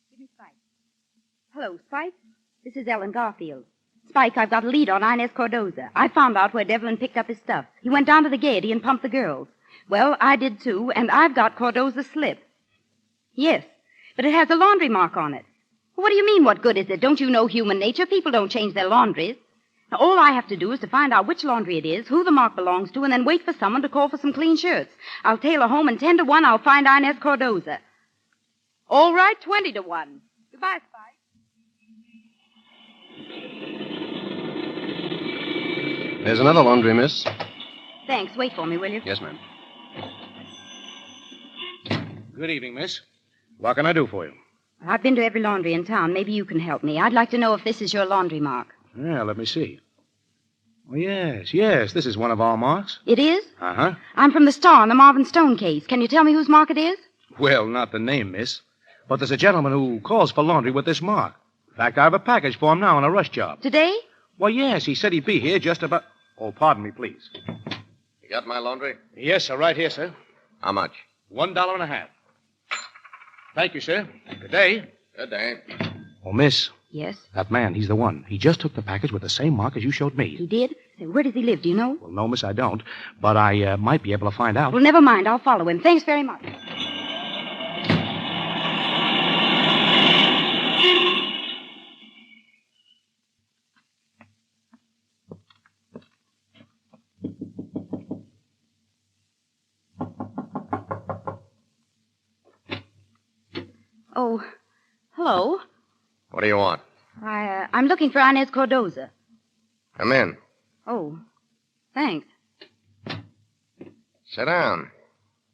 Give me Spike. Hello, Spike. This is Ellen Garfield. Spike, I've got a lead on Inez Cardoza. I found out where Devlin picked up his stuff. He went down to the Gaiety and pumped the girls. Well, I did too, and I've got Cardoza's slip. Yes, but it has a laundry mark on it. What do you mean, what good is it? Don't you know human nature? People don't change their laundries. Now, all I have to do is to find out which laundry it is, who the mark belongs to, and then wait for someone to call for some clean shirts. I'll tailor home, and 10 to 1, I'll find Inez Cardoza. All right, 20 to 1. Goodbye, Spike. There's another laundry, miss. Thanks. Wait for me, will you? Yes, ma'am. Good evening, miss. What can I do for you? I've been to every laundry in town. Maybe you can help me. I'd like to know if this is your laundry mark. Yeah, let me see. Oh, yes, this is one of our marks. It is? Uh-huh. I'm from the Star on the Marvin Stone case. Can you tell me whose mark it is? Well, not the name, miss. But there's a gentleman who calls for laundry with this mark. In fact, I have a package for him now on a rush job. Today? Well, yes, he said he'd be here just about... Oh, pardon me, please. You got my laundry? Yes, sir, right here, sir. How much? $1.50. Thank you, sir. Good day. Good day. Oh, miss. Yes? That man, he's the one. He just took the package with the same mark as you showed me. He did? Say, where does he live? Do you know? Well, no, miss, I don't. But I might be able to find out. Well, never mind. I'll follow him. Thanks very much. Oh, hello. What do you want? I'm looking for Inez Cardoza. Come in. Oh, thanks. Sit down.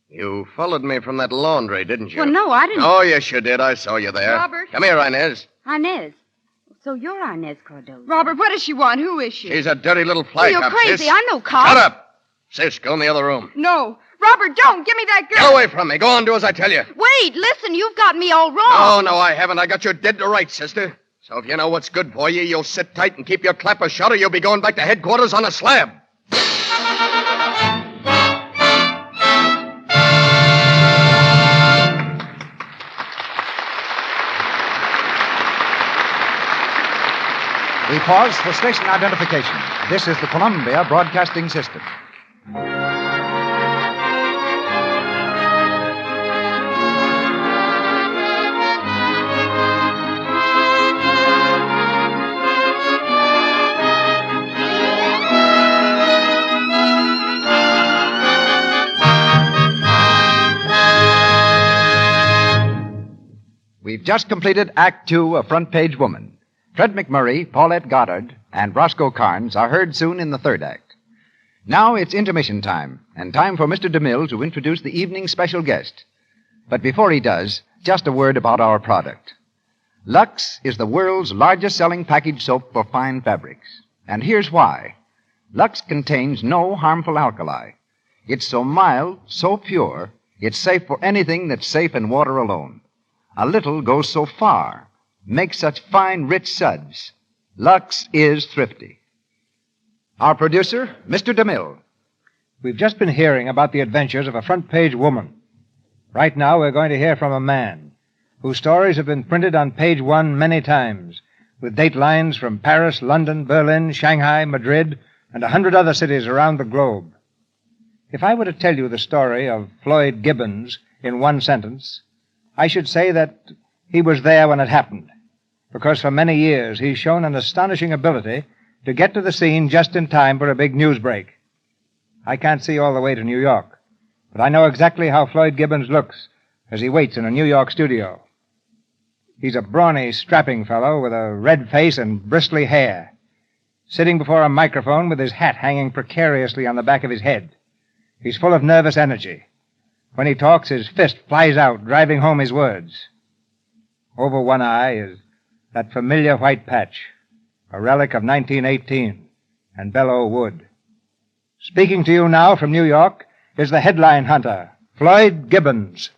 You followed me from that laundry, didn't you? Well, no, I didn't. Oh, yes, you did. I saw you there. Robert? Come here, Inez. Inez. So you're Inez Cardoza. Robert, what does she want? Who is she? She's a dirty little Oh, fly you're cop, crazy. sis. I'm no cop. Shut up. Sis, go in the other room. No. Robert, don't. Give me that girl. Get away from me. Go on, do as I tell you. Wait, listen. You've got me all wrong. No, I haven't. I got you dead to rights, sister. So if you know what's good for you, you'll sit tight and keep your clapper shut, or you'll be going back to headquarters on a slab. We pause for station identification. This is the Columbia Broadcasting System. We've just completed Act Two of Front Page Woman. Fred McMurray, Paulette Goddard, and Roscoe Carnes are heard soon in the third act. Now it's intermission time, and time for Mr. DeMille to introduce the evening's special guest. But before he does, just a word about our product. Lux is the world's largest selling package soap for fine fabrics. And here's why. Lux contains no harmful alkali. It's so mild, so pure, it's safe for anything that's safe in water alone. A little goes so far. Makes such fine, rich suds. Lux is thrifty. Our producer, Mr. DeMille. We've just been hearing about the adventures of a front-page woman. Right now, we're going to hear from a man whose stories have been printed on page one many times, with datelines from Paris, London, Berlin, Shanghai, Madrid, and 100 other cities around the globe. If I were to tell you the story of Floyd Gibbons in one sentence, I should say that he was there when it happened, because for many years he's shown an astonishing ability to get to the scene just in time for a big news break. I can't see all the way to New York, but I know exactly how Floyd Gibbons looks as he waits in a New York studio. He's a brawny, strapping fellow with a red face and bristly hair, sitting before a microphone with his hat hanging precariously on the back of his head. He's full of nervous energy. When he talks, his fist flies out, driving home his words. Over one eye is that familiar white patch, a relic of 1918 and Belleau Wood. Speaking to you now from New York is the headline hunter, Floyd Gibbons.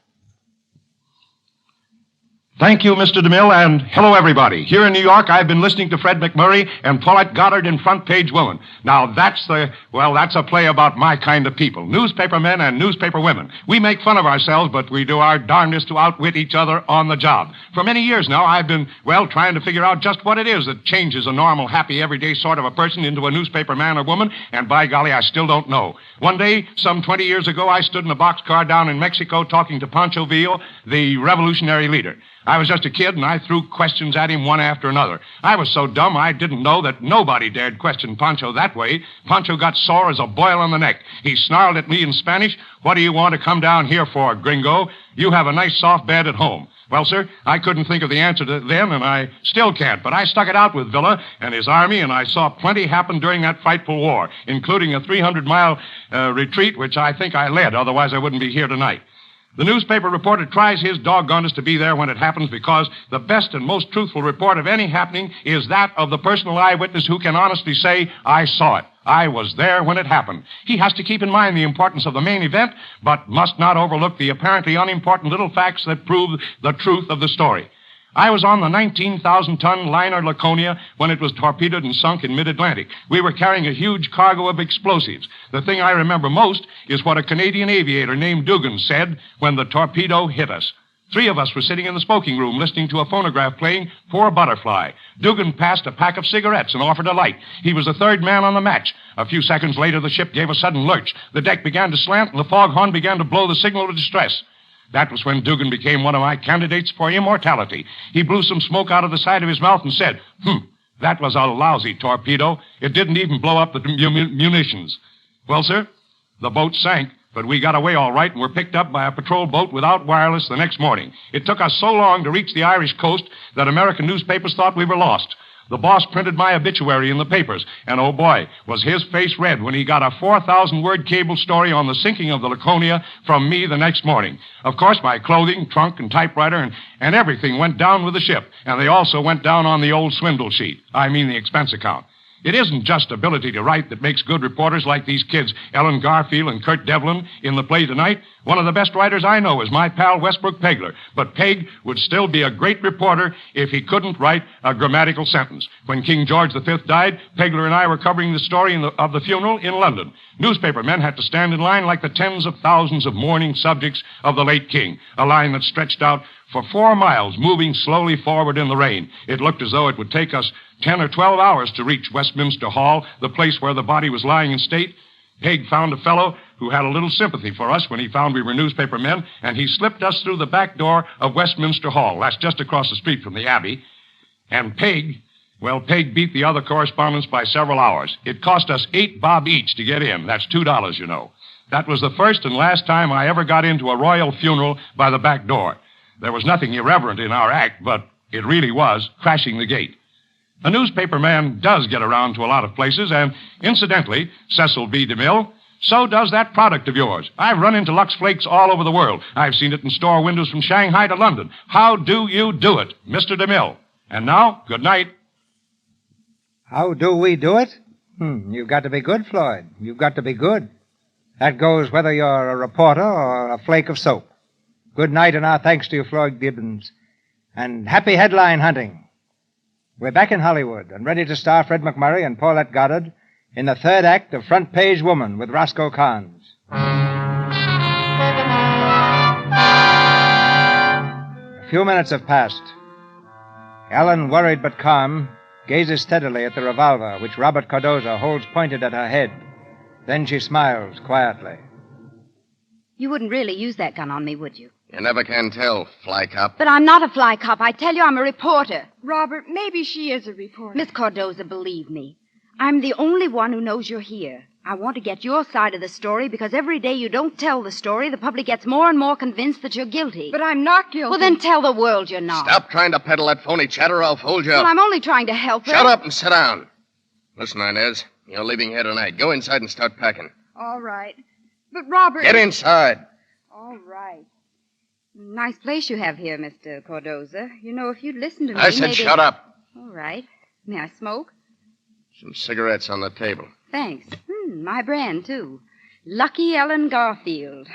Thank you, Mr. DeMille, and hello, everybody. Here in New York, I've been listening to Fred McMurray and Paulette Goddard in Front Page Woman. Now, that's a play about my kind of people, newspaper men and newspaper women. We make fun of ourselves, but we do our darndest to outwit each other on the job. For many years now, I've been, trying to figure out just what it is that changes a normal, happy, everyday sort of a person into a newspaper man or woman, and by golly, I still don't know. One day, some 20 years ago, I stood in a boxcar down in Mexico talking to Pancho Villa, the revolutionary leader. I was just a kid, and I threw questions at him one after another. I was so dumb I didn't know that nobody dared question Pancho that way. Pancho got sore as a boil on the neck. He snarled at me in Spanish, "What do you want to come down here for, gringo? You have a nice soft bed at home." Well, sir, I couldn't think of the answer to then, and I still can't, but I stuck it out with Villa and his army, and I saw plenty happen during that frightful war, including a 300-mile retreat, which I think I led, otherwise I wouldn't be here tonight. The newspaper reporter tries his doggonest to be there when it happens because the best and most truthful report of any happening is that of the personal eyewitness who can honestly say, "I saw it. I was there when it happened." He has to keep in mind the importance of the main event, but must not overlook the apparently unimportant little facts that prove the truth of the story. I was on the 19,000-ton liner Laconia when it was torpedoed and sunk in mid-Atlantic. We were carrying a huge cargo of explosives. The thing I remember most is what a Canadian aviator named Dugan said when the torpedo hit us. 3 of us were sitting in the smoking room listening to a phonograph playing "Poor Butterfly." Dugan passed a pack of cigarettes and offered a light. He was the 3rd man on the match. A few seconds later, the ship gave a sudden lurch. The deck began to slant, and the foghorn began to blow the signal of distress. That was when Dugan became one of my candidates for immortality. He blew some smoke out of the side of his mouth and said, that was a lousy torpedo. It didn't even blow up the munitions." Well, sir, the boat sank, but we got away all right and were picked up by a patrol boat without wireless the next morning. It took us so long to reach the Irish coast that American newspapers thought we were lost. The boss printed my obituary in the papers, and oh boy, was his face red when he got a 4,000-word cable story on the sinking of the Laconia from me the next morning. Of course, my clothing, trunk, and typewriter and everything went down with the ship, and they also went down on the old swindle sheet. I mean the expense account. It isn't just ability to write that makes good reporters like these kids, Ellen Garfield and Kurt Devlin, in the play tonight. One of the best writers I know is my pal Westbrook Pegler. But Peg would still be a great reporter if he couldn't write a grammatical sentence. When King George V died, Pegler and I were covering the story of the funeral in London. Newspaper men had to stand in line like the tens of thousands of mourning subjects of the late king, a line that stretched out for 4 miles, moving slowly forward in the rain. It looked as though it would take us 10 or 12 hours to reach Westminster Hall, the place where the body was lying in state. Peg found a fellow who had a little sympathy for us when he found we were newspaper men, and he slipped us through the back door of Westminster Hall. That's just across the street from the Abbey. And Peg beat the other correspondents by several hours. It cost us 8 bob each to get in. That's $2, you know. That was the first and last time I ever got into a royal funeral by the back door. There was nothing irreverent in our act, but it really was crashing the gate. A newspaper man does get around to a lot of places, and incidentally, Cecil B. DeMille, so does that product of yours. I've run into Lux Flakes all over the world. I've seen it in store windows from Shanghai to London. How do you do it, Mr. DeMille? And now, good night. How do we do it? You've got to be good, Floyd. You've got to be good. That goes whether you're a reporter or a flake of soap. Good night, and our thanks to you, Floyd Gibbons. And happy headline hunting. We're back in Hollywood and ready to star Fred McMurray and Paulette Goddard in the 3rd act of Front Page Woman with Roscoe Carnes. A few minutes have passed. Ellen, worried but calm, gazes steadily at the revolver which Robert Cardoza holds pointed at her head. Then she smiles quietly. You wouldn't really use that gun on me, would you? You never can tell, fly cop. But I'm not a fly cop. I tell you, I'm a reporter. Robert, maybe she is a reporter. Miss Cardoza, believe me. I'm the only one who knows you're here. I want to get your side of the story because every day you don't tell the story, the public gets more and more convinced that you're guilty. But I'm not guilty. Well, then tell the world you're not. Stop trying to peddle that phony chatter or I'll fold you Well, up. I'm only trying to help her. Shut up and sit down. Listen, Inez, you're leaving here tonight. Go inside and start packing. All right. But, Robert... Get inside. All right. Nice place you have here, Mr. Cardoza. You know, if you'd listen to me, I said maybe... shut up. All right. May I smoke? Some cigarettes on the table. Thanks. My brand, too. Lucky Ellen Garfield.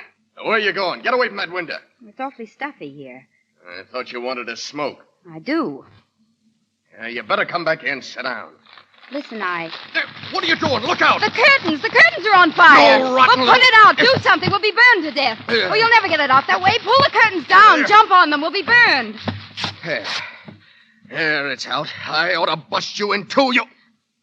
Where are you going? Get away from that window. It's awfully stuffy here. I thought you wanted to smoke. I do. You better come back in and sit down. Listen, What are you doing? Look out! The curtains! The curtains are on fire! You rotten Well, put it out! Do something! We'll be burned to death! Oh, you'll never get it off that way! Pull the curtains down! Jump on them! We'll be burned! There, it's out. I ought to bust you in two, you...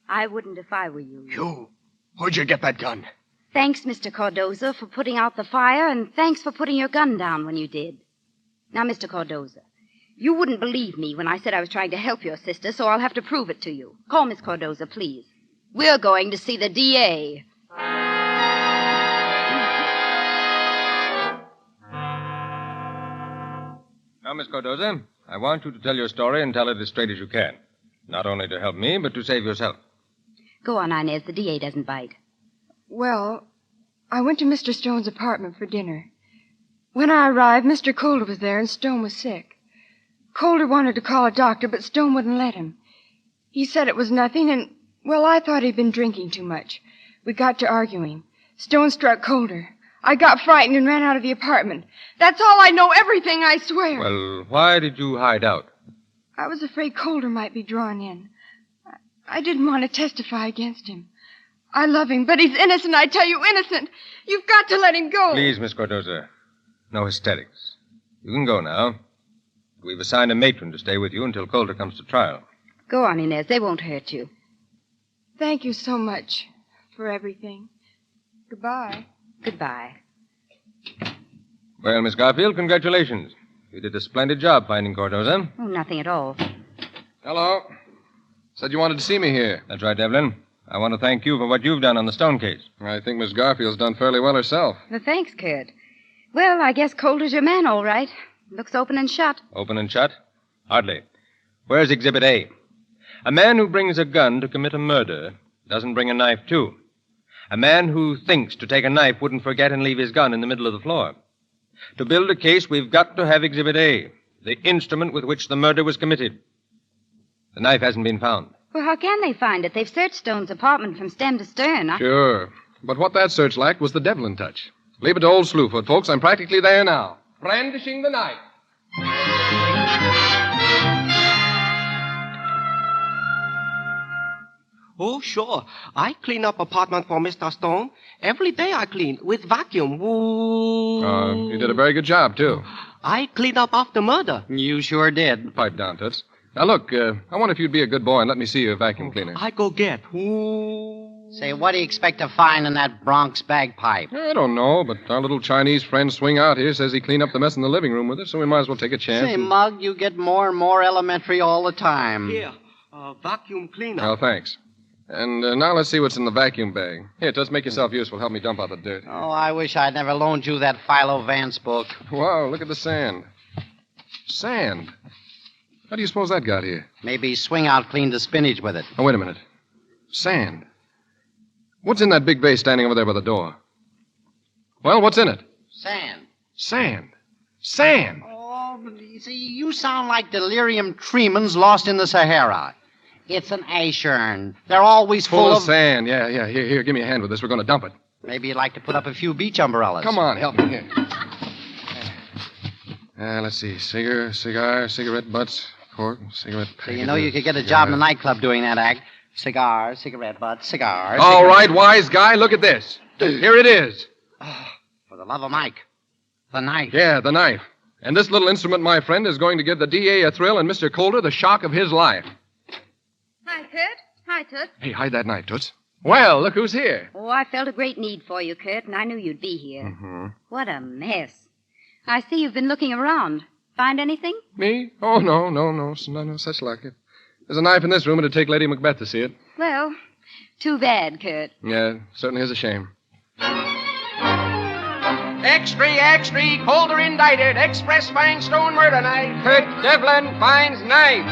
I wouldn't if I were you. You? Where'd you get that gun? Thanks, Mr. Cardoza, for putting out the fire, and thanks for putting your gun down when you did. Now, Mr. Cardoza, you wouldn't believe me when I said I was trying to help your sister, so I'll have to prove it to you. Call Miss Cardoza, please. We're going to see the DA. Now, Miss Cardoza, I want you to tell your story and tell it as straight as you can. Not only to help me, but to save yourself. Go on, Inez. The DA doesn't bite. Well, I went to Mr. Stone's apartment for dinner. When I arrived, Mr. Calder was there and Stone was sick. Calder wanted to call a doctor, but Stone wouldn't let him. He said it was nothing, and, well, I thought he'd been drinking too much. We got to arguing. Stone struck Calder. I got frightened and ran out of the apartment. That's all I know, everything, I swear. Well, why did you hide out? I was afraid Calder might be drawn in. I didn't want to testify against him. I love him, but he's innocent, I tell you, innocent. You've got to let him go. Please, Miss Cardoza, no hysterics. You can go now. We've assigned a matron to stay with you until Calder comes to trial. Go on, Inez. They won't hurt you. Thank you so much for everything. Goodbye. Goodbye. Well, Miss Garfield, congratulations. You did a splendid job finding Cardoza. Oh, nothing at all. Hello. Said you wanted to see me here. That's right, Devlin. I want to thank you for what you've done on the Stone case. I think Miss Garfield's done fairly well herself. Well, thanks, Kurt. Well, I guess Calder's your man, all right. Looks open and shut. Open and shut? Hardly. Where's Exhibit A? A man who brings a gun to commit a murder doesn't bring a knife, too. A man who thinks to take a knife wouldn't forget and leave his gun in the middle of the floor. To build a case, we've got to have Exhibit A, the instrument with which the murder was committed. The knife hasn't been found. Well, how can they find it? They've searched Stone's apartment from stem to stern. Sure. But what that search lacked was the Devlin touch. Leave it to old Slewfoot, folks. I'm practically there now. Brandishing the knife. Oh, sure. I clean up apartment for Mr. Stone. Every day I clean with vacuum. Ooh. You did a very good job, too. I clean up after murder. You sure did. Pipe down, Toots. Now, look, I wonder if you'd be a good boy and let me see your vacuum cleaner. I go get. Ooh. Say, what do you expect to find in that Bronx bagpipe? I don't know, but our little Chinese friend Swing Out here says he cleaned up the mess in the living room with it, so we might as well take a chance. Say, Mug, you get more and more elementary all the time. Here, vacuum cleaner. Oh, thanks. And now let's see what's in the vacuum bag. Here, Toots, make yourself useful. Help me dump out the dirt. Oh, I wish I'd never loaned you that Philo Vance book. Wow, look at the sand. Sand? How do you suppose that got here? Maybe Swing Out cleaned the spinach with it. Oh, wait a minute. Sand. What's in that big vase standing over there by the door? Well, what's in it? Sand. Sand. Sand. Oh, you see, you sound like delirium tremens lost in the Sahara. It's an ash urn. They're always full of sand. Yeah. Here, give me a hand with this. We're going to dump it. Maybe you'd like to put up a few beach umbrellas. Come on, help me here. Let's see. Cigar, cigarette butts, cork, cigarette So you know you could get a job in the nightclub doing that act. Cigar, cigarette butts, cigar. All right, wise guy, look at this. Here it is. For the love of Mike. The knife. Yeah, the knife. And this little instrument, my friend, is going to give the DA a thrill and Mr. Colder the shock of his life. Hi, Kurt. Hi, Toots. Hey, hide that knife, Toots. Well, look who's here. Oh, I felt a great need for you, Kurt, and I knew you'd be here. Mm-hmm. What a mess. I see you've been looking around. Find anything? Me? Oh, no such luck. There's a knife in this room. It'd take Lady Macbeth to see it. Well, too bad, Kurt. Yeah, certainly is a shame. Extra, Colder indicted. Express finds Stone murder knife. Kurt Devlin finds knife.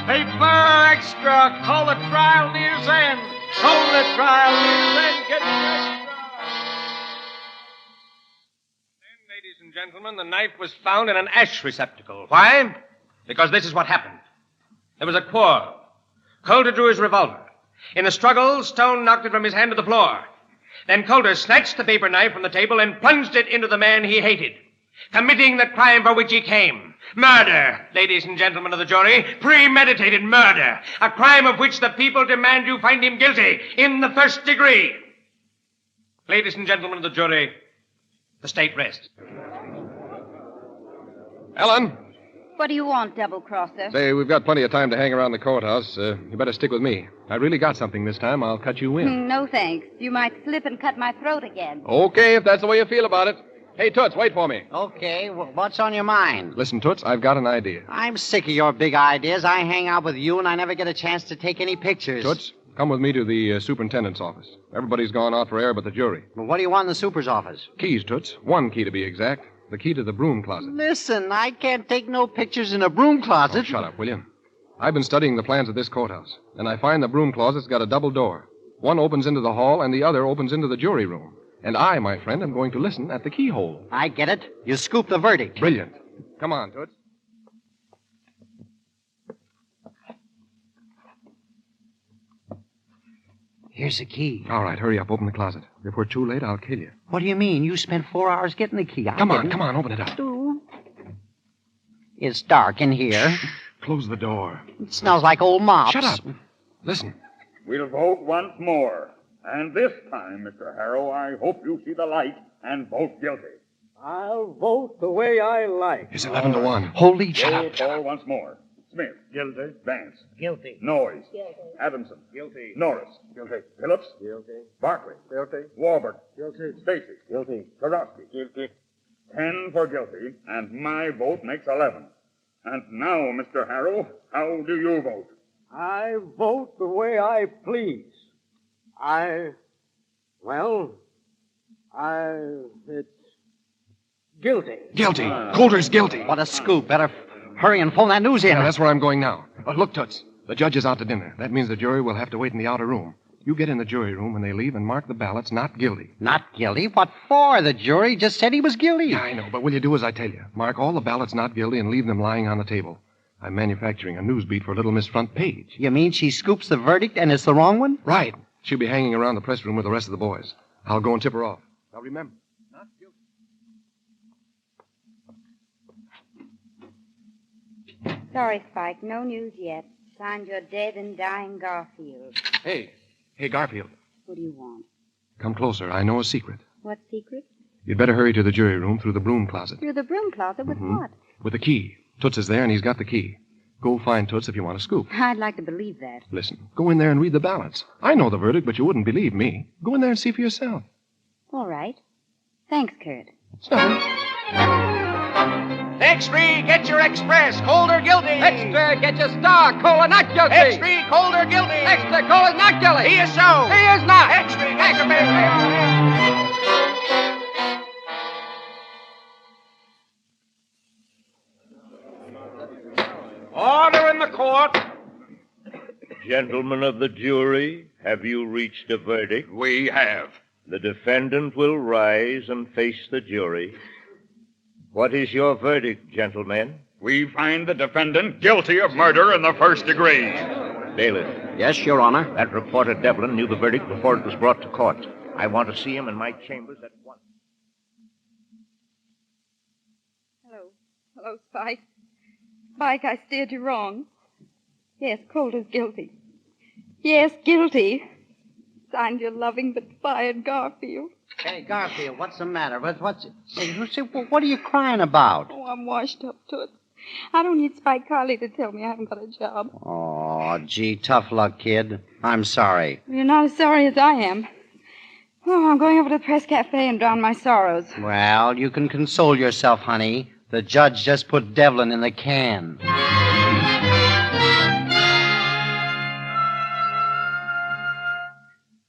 Paper extra. Call the trial near's end. Call the trial near's end. Get extra. Then, ladies and gentlemen, the knife was found in an ash receptacle. Why? Because this is what happened. There was a quarrel. Colder drew his revolver. In the struggle, Stone knocked it from his hand to the floor. Then Colder snatched the paper knife from the table and plunged it into the man he hated, committing the crime for which he came. Murder, ladies and gentlemen of the jury. Premeditated murder. A crime of which the people demand you find him guilty in the first degree. Ladies and gentlemen of the jury, the state rests. Ellen. What do you want, double-crosser? Say, we've got plenty of time to hang around the courthouse. You better stick with me. I really got something this time. I'll cut you in. No, thanks. You might slip and cut my throat again. Okay, if that's the way you feel about it. Hey, Toots, wait for me. Okay, what's on your mind? Listen, Toots, I've got an idea. I'm sick of your big ideas. I hang out with you, and I never get a chance to take any pictures. Toots, come with me to the superintendent's office. Everybody's gone out for air but the jury. Well, what do you want in the super's office? Keys, Toots. One key to be exact. The key to the broom closet. Listen, I can't take no pictures in a broom closet. Oh, shut up, will you? I've been studying the plans of this courthouse, and I find the broom closet's got a double door. One opens into the hall, and the other opens into the jury room. And I, my friend, am going to listen at the keyhole. I get it. You scoop the verdict. Brilliant. Come on, Toots. Here's the key. All right, hurry up. Open the closet. If we're too late, I'll kill you. What do you mean? You spent 4 hours getting the key. Come on, open it up. It's dark in here. Close the door. It smells like old mops. Shut up. Listen. We'll vote once more. And this time, Mr. Harrow, I hope you see the light and vote guilty. I'll vote the way I like. It's 11 to 1. Holy Roll call once more. Smith. Guilty. Vance. Guilty. Noyes. Guilty. Adamson. Guilty. Norris. Guilty. Phillips. Guilty. Barkley. Guilty. Warburg. Guilty. Stacy. Guilty. Karofsky. Guilty. 10 for guilty, and my vote makes 11. And now, Mr. Harrow, how do you vote? I vote the way I please. It's guilty. Guilty. Colder's guilty. What a scoop. Better hurry and phone that news in. Yeah, that's where I'm going now. Look, Toots. The judge is out to dinner. That means the jury will have to wait in the outer room. You get in the jury room when they leave and mark the ballots not guilty. Not guilty? What for? The jury just said he was guilty. Yeah, I know, but will you do as I tell you? Mark all the ballots not guilty and leave them lying on the table. I'm manufacturing a news beat for Little Miss Front Page. You mean she scoops the verdict and it's the wrong one? Right. She'll be hanging around the press room with the rest of the boys. I'll go and tip her off. Now remember, not guilty. Sorry, Spike. No news yet. Signed your dead and dying Garfield. Hey, Garfield. What do you want? Come closer. I know a secret. What secret? You'd better hurry to the jury room through the broom closet. Through the broom closet with what? With the key. Toots is there, and he's got the key. Go find Toots if you want to scoop. I'd like to believe that. Listen, go in there and read the ballots. I know the verdict, but you wouldn't believe me. Go in there and see for yourself. All right. Thanks, Kurt. It's nothing. Extra, get your express. Colder guilty. Extra, get your star. Cola not guilty. Extra, Colder guilty. Extra, Cola not guilty. He is so. He is not. Extra, Order in the court. Gentlemen of the jury, have you reached a verdict? We have. The defendant will rise and face the jury. What is your verdict, gentlemen? We find the defendant guilty of murder in the first degree. Bailiff. Yes, Your Honor. That reporter Devlin knew the verdict before it was brought to court. I want to see him in my chambers at once. Hello, Spike. Spike, I steered you wrong. Yes, Colder's guilty. Yes, guilty. Signed your loving but fired Garfield. Hey, Garfield, what's the matter? What are you crying about? Oh, I'm washed up to it. I don't need Spike Carley to tell me I haven't got a job. Oh, gee, tough luck, kid. I'm sorry. You're not as sorry as I am. Oh, I'm going over to the press cafe and drown my sorrows. Well, you can console yourself, honey. The judge just put Devlin in the can.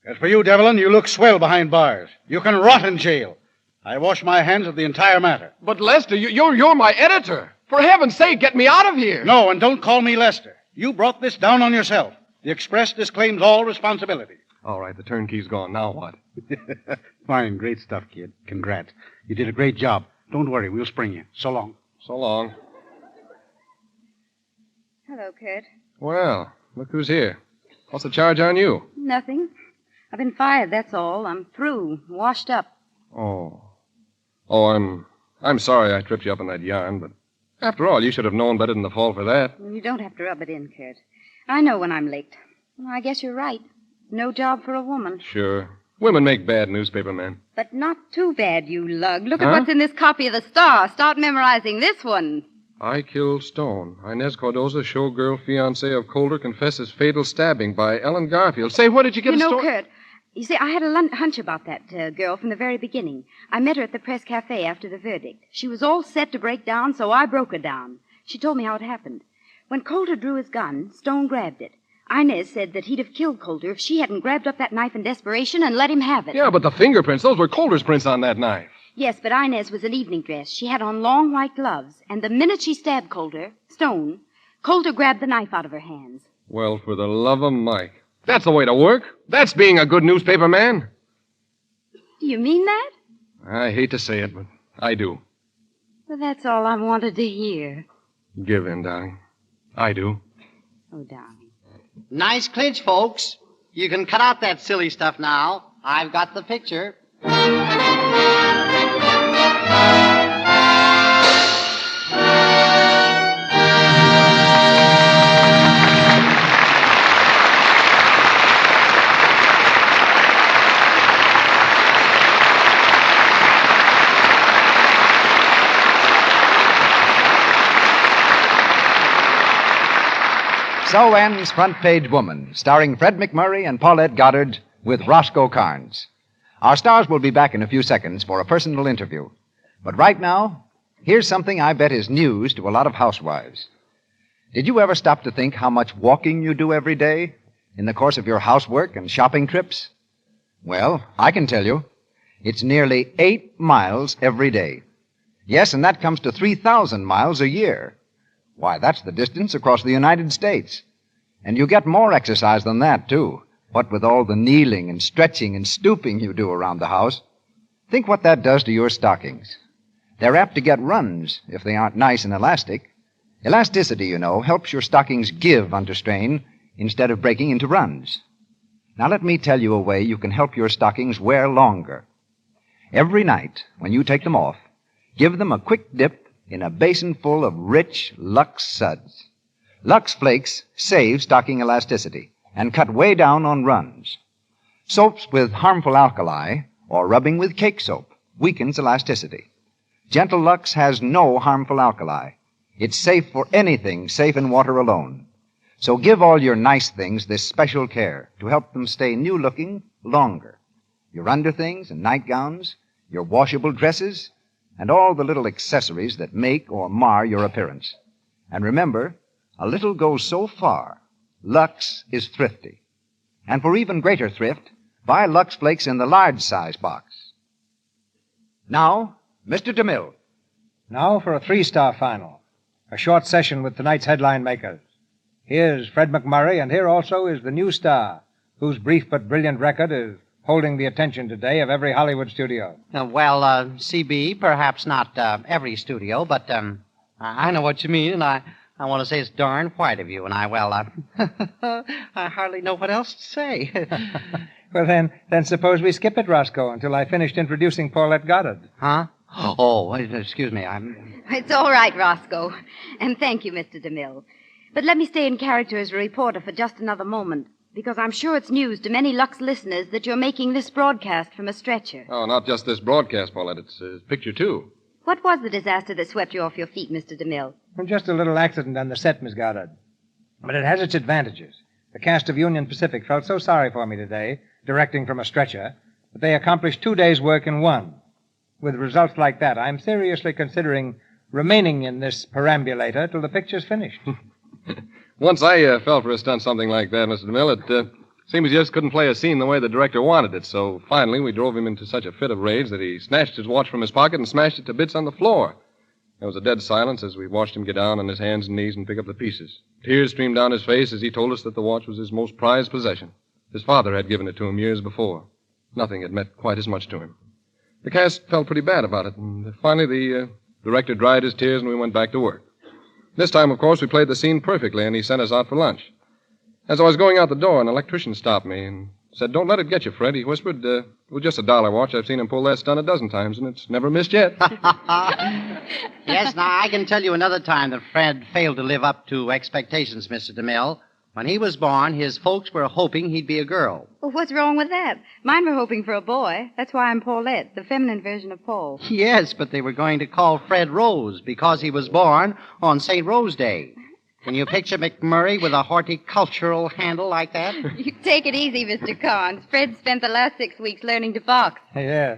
As for you, Devlin, you look swell behind bars. You can rot in jail. I wash my hands of the entire matter. But, Lester, you're my editor. For heaven's sake, get me out of here. No, and don't call me Lester. You brought this down on yourself. The Express disclaims all responsibility. All right, the turnkey's gone. Now what? Fine, great stuff, kid. Congrats. You did a great job. Don't worry, we'll spring you. So long. So long. Hello, Kurt. Well, look who's here. What's the charge on you? Nothing. I've been fired, that's all. I'm through, washed up. Oh, I'm sorry I tripped you up on that yarn, but after all, you should have known better than to fall for that. You don't have to rub it in, Kurt. I know when I'm licked. Well, I guess you're right. No job for a woman. Sure. Women make bad newspaper men. But not too bad, you lug. Look Huh? at what's in this copy of the Star. Start memorizing this one. I killed Stone. Inez Cardoza, showgirl fiancée of Colder, confesses fatal stabbing by Ellen Garfield. Say, where did you get You a know, story? Kurt, you see, I had a hunch about that girl from the very beginning. I met her at the press cafe after the verdict. She was all set to break down, so I broke her down. She told me how it happened. When Coulter drew his gun, Stone grabbed it. Inez said that he'd have killed Coulter if she hadn't grabbed up that knife in desperation and let him have it. Yeah, but the fingerprints, those were Coulter's prints on that knife. Yes, but Inez was in evening dress. She had on long white gloves. And the minute she stabbed Stone, Coulter grabbed the knife out of her hands. Well, for the love of Mike. That's the way to work. That's being a good newspaper man. Do you mean that? I hate to say it, but I do. Well, that's all I wanted to hear. Give in, darling. I do. Oh, darling. Nice clinch, folks. You can cut out that silly stuff now. I've got the picture. So ends Front Page Woman, starring Fred McMurray and Paulette Goddard with Roscoe Carnes. Our stars will be back in a few seconds for a personal interview. But right now, here's something I bet is news to a lot of housewives. Did you ever stop to think how much walking you do every day in the course of your housework and shopping trips? Well, I can tell you, it's nearly 8 miles every day. Yes, and that comes to 3,000 miles a year. Why, that's the distance across the United States. And you get more exercise than that, too. What with all the kneeling and stretching and stooping you do around the house. Think what that does to your stockings. They're apt to get runs if they aren't nice and elastic. Elasticity, you know, helps your stockings give under strain instead of breaking into runs. Now let me tell you a way you can help your stockings wear longer. Every night, when you take them off, give them a quick dip in a basin full of rich Lux suds. Lux Flakes save stocking elasticity and cut way down on runs. Soaps with harmful alkali or rubbing with cake soap weakens elasticity. Gentle Lux has no harmful alkali. It's safe for anything safe in water alone. So give all your nice things this special care to help them stay new-looking longer. Your underthings and nightgowns, your washable dresses, and all the little accessories that make or mar your appearance. And remember, a little goes so far. Lux is thrifty. And for even greater thrift, buy Lux Flakes in the large size box. Now, Mr. DeMille. Now for a 3-star final. A short session with tonight's headline makers. Here's Fred McMurray, and here also is the new star, whose brief but brilliant record is holding the attention today of every Hollywood studio. CB, perhaps not every studio, but I know what you mean, and I want to say it's darn white of you, and I hardly know what else to say. Well, then suppose we skip it, Roscoe, until I finished introducing Paulette Goddard. Huh? Oh, excuse me, It's all right, Roscoe. And thank you, Mr. DeMille. But let me stay in character as a reporter for just another moment. Because I'm sure it's news to many Lux listeners that you're making this broadcast from a stretcher. Oh, not just this broadcast, Paulette. It's a picture, too. What was the disaster that swept you off your feet, Mr. DeMille? Well, just a little accident on the set, Miss Goddard. But it has its advantages. The cast of Union Pacific felt so sorry for me today, directing from a stretcher, that they accomplished 2 days' work in one. With results like that, I'm seriously considering remaining in this perambulator till the picture's finished. Once I fell for a stunt something like that, Mr. DeMille. It seemed he just couldn't play a scene the way the director wanted it, so finally we drove him into such a fit of rage that he snatched his watch from his pocket and smashed it to bits on the floor. There was a dead silence as we watched him get down on his hands and knees and pick up the pieces. Tears streamed down his face as he told us that the watch was his most prized possession. His father had given it to him years before. Nothing had meant quite as much to him. The cast felt pretty bad about it, and finally the director dried his tears and we went back to work. This time, of course, we played the scene perfectly, and he sent us out for lunch. As I was going out the door, an electrician stopped me and said, "Don't let it get you, Fred." He whispered, "It was just a dollar watch. I've seen him pull that stunt a dozen times, and it's never missed yet." Yes, now I can tell you another time that Fred failed to live up to expectations, Mr. DeMille. When he was born, his folks were hoping he'd be a girl. Well, what's wrong with that? Mine were hoping for a boy. That's why I'm Paulette, the feminine version of Paul. Yes, but they were going to call Fred Rose because he was born on St. Rose Day. Can you picture McMurray with a horticultural handle like that? You take it easy, Mr. Carnes. Fred spent the last 6 weeks learning to box. Yeah.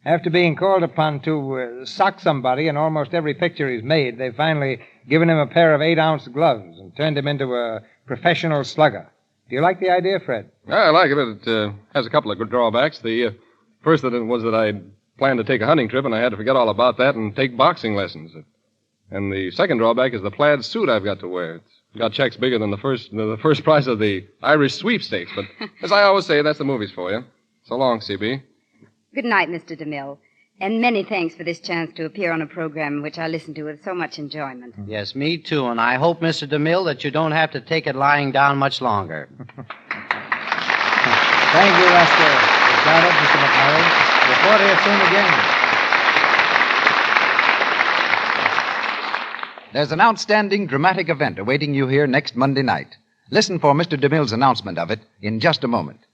After being called upon to sock somebody in almost every picture he's made, they've finally given him a pair of 8-ounce gloves and turned him into a professional slugger. Do you like the idea, Fred? I like it, but it has a couple of good drawbacks. The first was that I planned to take a hunting trip, and I had to forget all about that and take boxing lessons. And the second drawback is the plaid suit I've got to wear. It's got checks bigger than the first prize of the Irish sweepstakes. But as I always say, that's the movies for you. So long, CB. Good night, Mr. DeMille. And many thanks for this chance to appear on a program which I listen to with so much enjoyment. Yes, me too. And I hope, Mr. DeMille, that you don't have to take it lying down much longer. Thank you, Lester. Miss Goddard, Mr. McMurray. Report here soon again. There's an outstanding dramatic event awaiting you here next Monday night. Listen for Mr. DeMille's announcement of it in just a moment.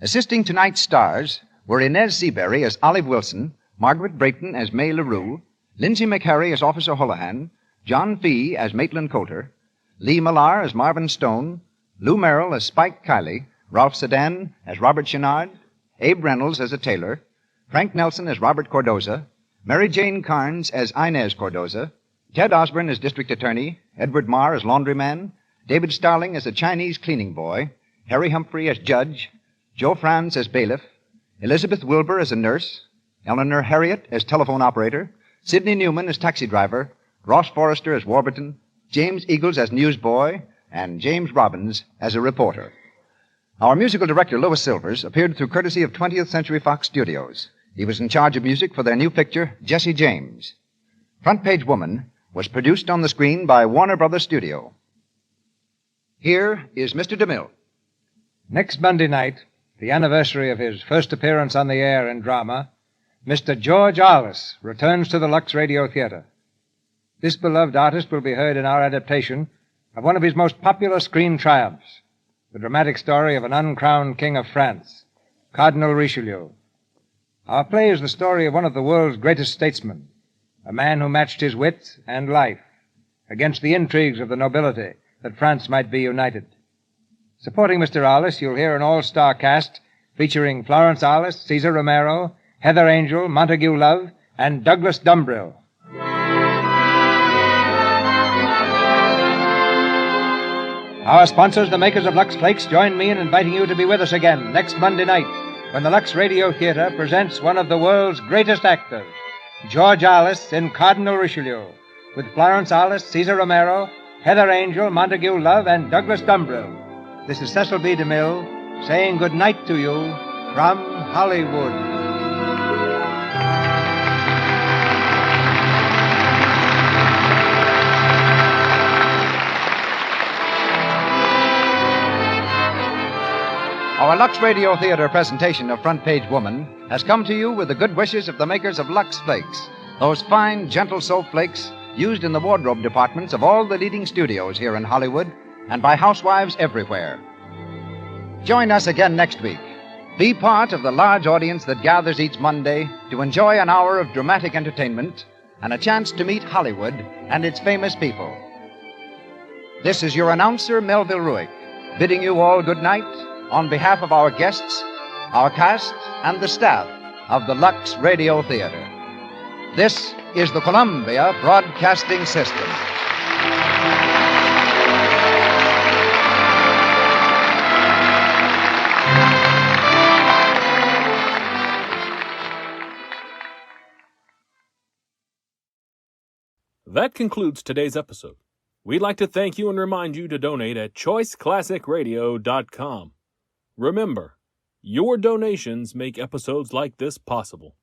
Assisting tonight's stars were Inez Seabury as Olive Wilson, Margaret Brayton as May LaRue, Lindsay McHarry as Officer Holohan, John Fee as Maitland Coulter, Lee Millar as Marvin Stone, Lou Merrill as Spike Kiley, Ralph Sedan as Robert Chenard, Abe Reynolds as a tailor, Frank Nelson as Robert Cordoza, Mary Jane Carnes as Inez Cordoza, Ted Osborne as District Attorney, Edward Marr as Laundryman, David Starling as a Chinese cleaning boy, Harry Humphrey as Judge, Joe Franz as Bailiff, Elizabeth Wilbur as a nurse, Eleanor Harriet as telephone operator, Sidney Newman as taxi driver, Ross Forrester as Warburton, James Eagles as newsboy, and James Robbins as a reporter. Our musical director, Louis Silvers, appeared through courtesy of 20th Century Fox Studios. He was in charge of music for their new picture, Jesse James. Front Page Woman was produced on the screen by Warner Brothers Studio. Here is Mr. DeMille. Next Monday night, the anniversary of his first appearance on the air in drama, Mr. George Arliss returns to the Lux Radio Theater. This beloved artist will be heard in our adaptation of one of his most popular screen triumphs, the dramatic story of an uncrowned king of France, Cardinal Richelieu. Our play is the story of one of the world's greatest statesmen, a man who matched his wit and life against the intrigues of the nobility that France might be united. Supporting Mr. Arliss, you'll hear an all-star cast featuring Florence Arliss, Cesar Romero, Heather Angel, Montague Love, and Douglas Dumbrill. Our sponsors, the makers of Lux Flakes, join me in inviting you to be with us again next Monday night when the Lux Radio Theater presents one of the world's greatest actors, George Arliss in Cardinal Richelieu, with Florence Arliss, Cesar Romero, Heather Angel, Montague Love, and Douglas Dumbrill. This is Cecil B. DeMille saying good night to you from Hollywood. Our Lux Radio Theater presentation of Front Page Woman has come to you with the good wishes of the makers of Lux Flakes, those fine, gentle soap flakes used in the wardrobe departments of all the leading studios here in Hollywood and by housewives everywhere. Join us again next week. Be part of the large audience that gathers each Monday to enjoy an hour of dramatic entertainment and a chance to meet Hollywood and its famous people. This is your announcer, Melville Ruick, bidding you all good night on behalf of our guests, our cast, and the staff of the Lux Radio Theater. This is the Columbia Broadcasting System. That concludes today's episode. We'd like to thank you and remind you to donate at choiceclassicradio.com. Remember, your donations make episodes like this possible.